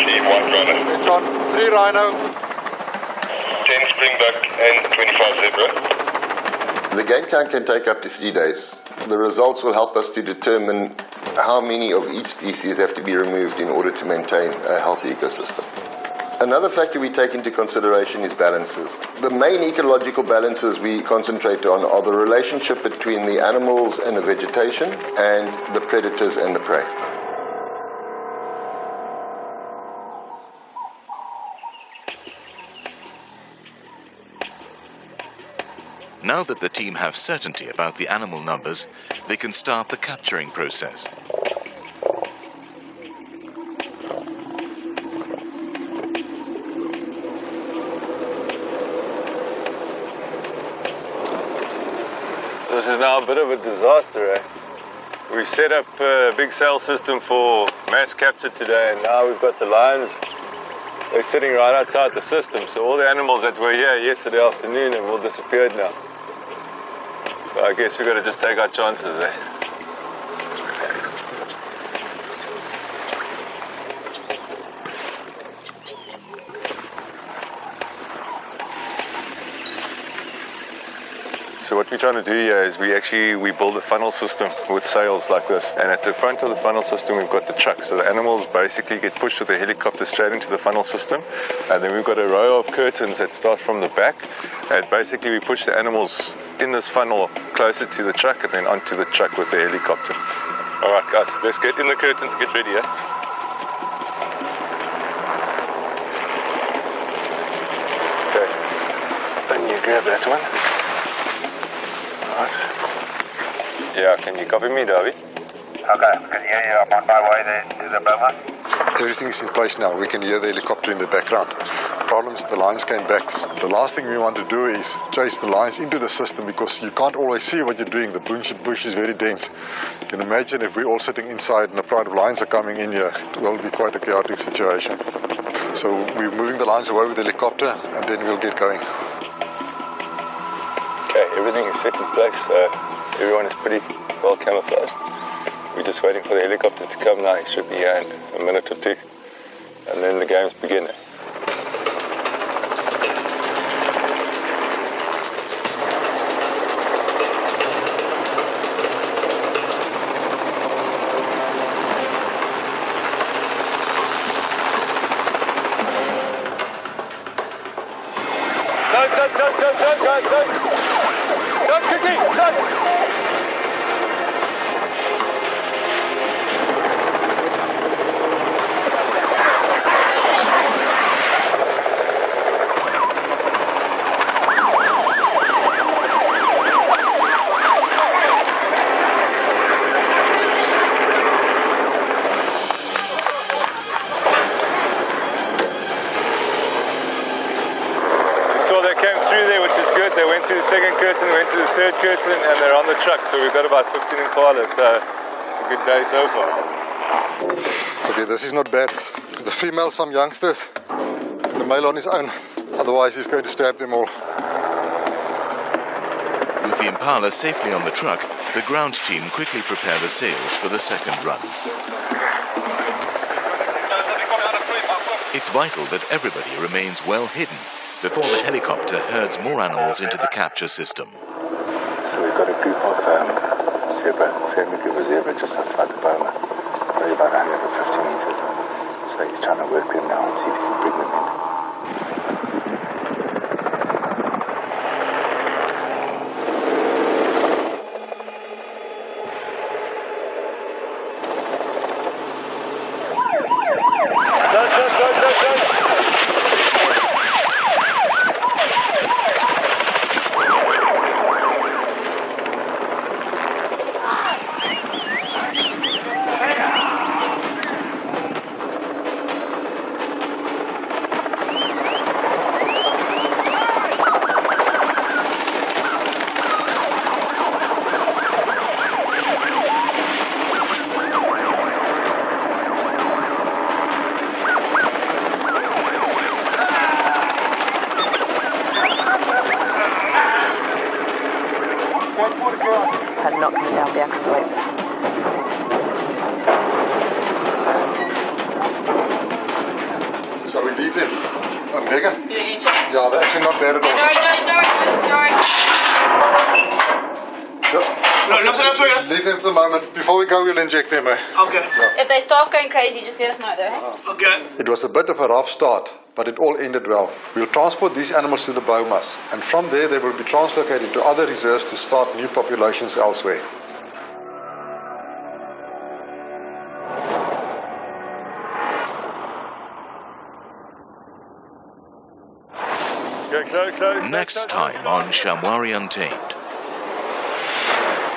See 1 rhino. It's on 3 rhino. 10 springbuck and 25 zebra. The game count can take up to 3 days. The results will help us to determine how many of each species have to be removed in order to maintain a healthy ecosystem. Another factor we take into consideration is balances. The main ecological balances we concentrate on are the relationship between the animals and the vegetation and the predators and the prey. Now that the team have certainty about the animal numbers, they can start the capturing process. This is now a bit of a disaster, eh? We've set up a big cell system for mass capture today, and now we've got the lions. They're sitting right outside the system, so all the animals that were here yesterday afternoon have all disappeared now. So I guess we've got to just take our chances, eh? So what we're trying to do here is we build a funnel system with sails like this, and at the front of the funnel system we've got the truck, so the animals basically get pushed with the helicopter straight into the funnel system, and then we've got a row of curtains that start from the back, and basically we push the animals in this funnel closer to the truck and then onto the truck with the helicopter. Alright guys, let's get in the curtains, get ready, eh? Okay, then you grab that one. Yeah, can you copy me, Davy? Okay, I can hear you. I'm on my way there to the boma. Everything is in place now. We can hear the helicopter in the background. problem is the lines came back. The last thing we want to do is chase the lines into the system because you can't always see what you're doing. The bush is very dense. You can imagine if we're all sitting inside and a pride of lines are coming in here, it will be quite a chaotic situation. So we're moving the lines away with the helicopter and then we'll get going. Okay, everything is set in place. Everyone is pretty well camouflaged. We're just waiting for the helicopter to come now. It should be here in a minute or two. And then the games begin. Don't quickly, They went through the second curtain, went through the third curtain, and they're on the truck. So we've got about 15 impalas. So it's a good day so far. Okay, this is not bad. The female, some youngsters, the male on his own. Otherwise, he's going to stab them all. With the impala safely on the truck, the ground team quickly prepare the sails for the second run. It's vital that everybody remains well hidden before the helicopter herds more animals into the capture system. So we've got a group of zebra, family group of zebra just outside the boma, probably about 150 meters. So he's trying to work them now and see if he can bring them in. Had not come down the actual lakes. Shall we leave them? Bigger? Yeah, they're actually not bad at all. Leave them for the moment. Before we go, we'll inject them. Okay. Yeah. If they start going crazy, just let us know though. Okay. It was a bit of a rough start, but it all ended well. We'll transport these animals to the bomas, and from there they will be translocated to other reserves to start new populations elsewhere. Next time on Shamwari Untamed,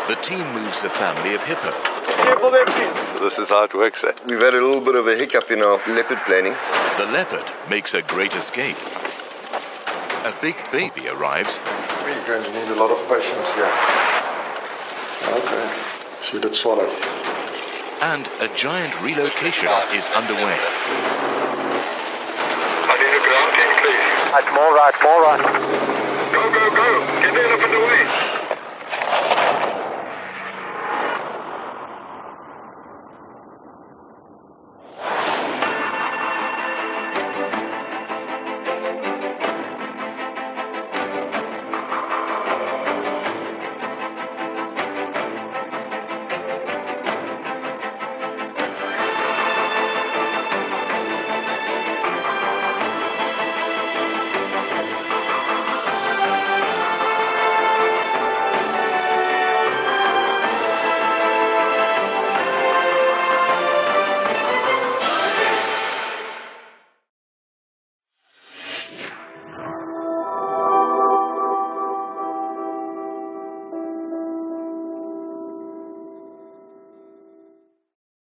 the team moves the family of hippo. So this is how it works. We've had a little bit of a hiccup in our leopard planning. The leopard makes a great escape. A big baby arrives. We're going to need a lot of patience here. Okay, she did swallow. And a giant relocation is underway. I need a ground team, please. More right. Go. Get the elephant away.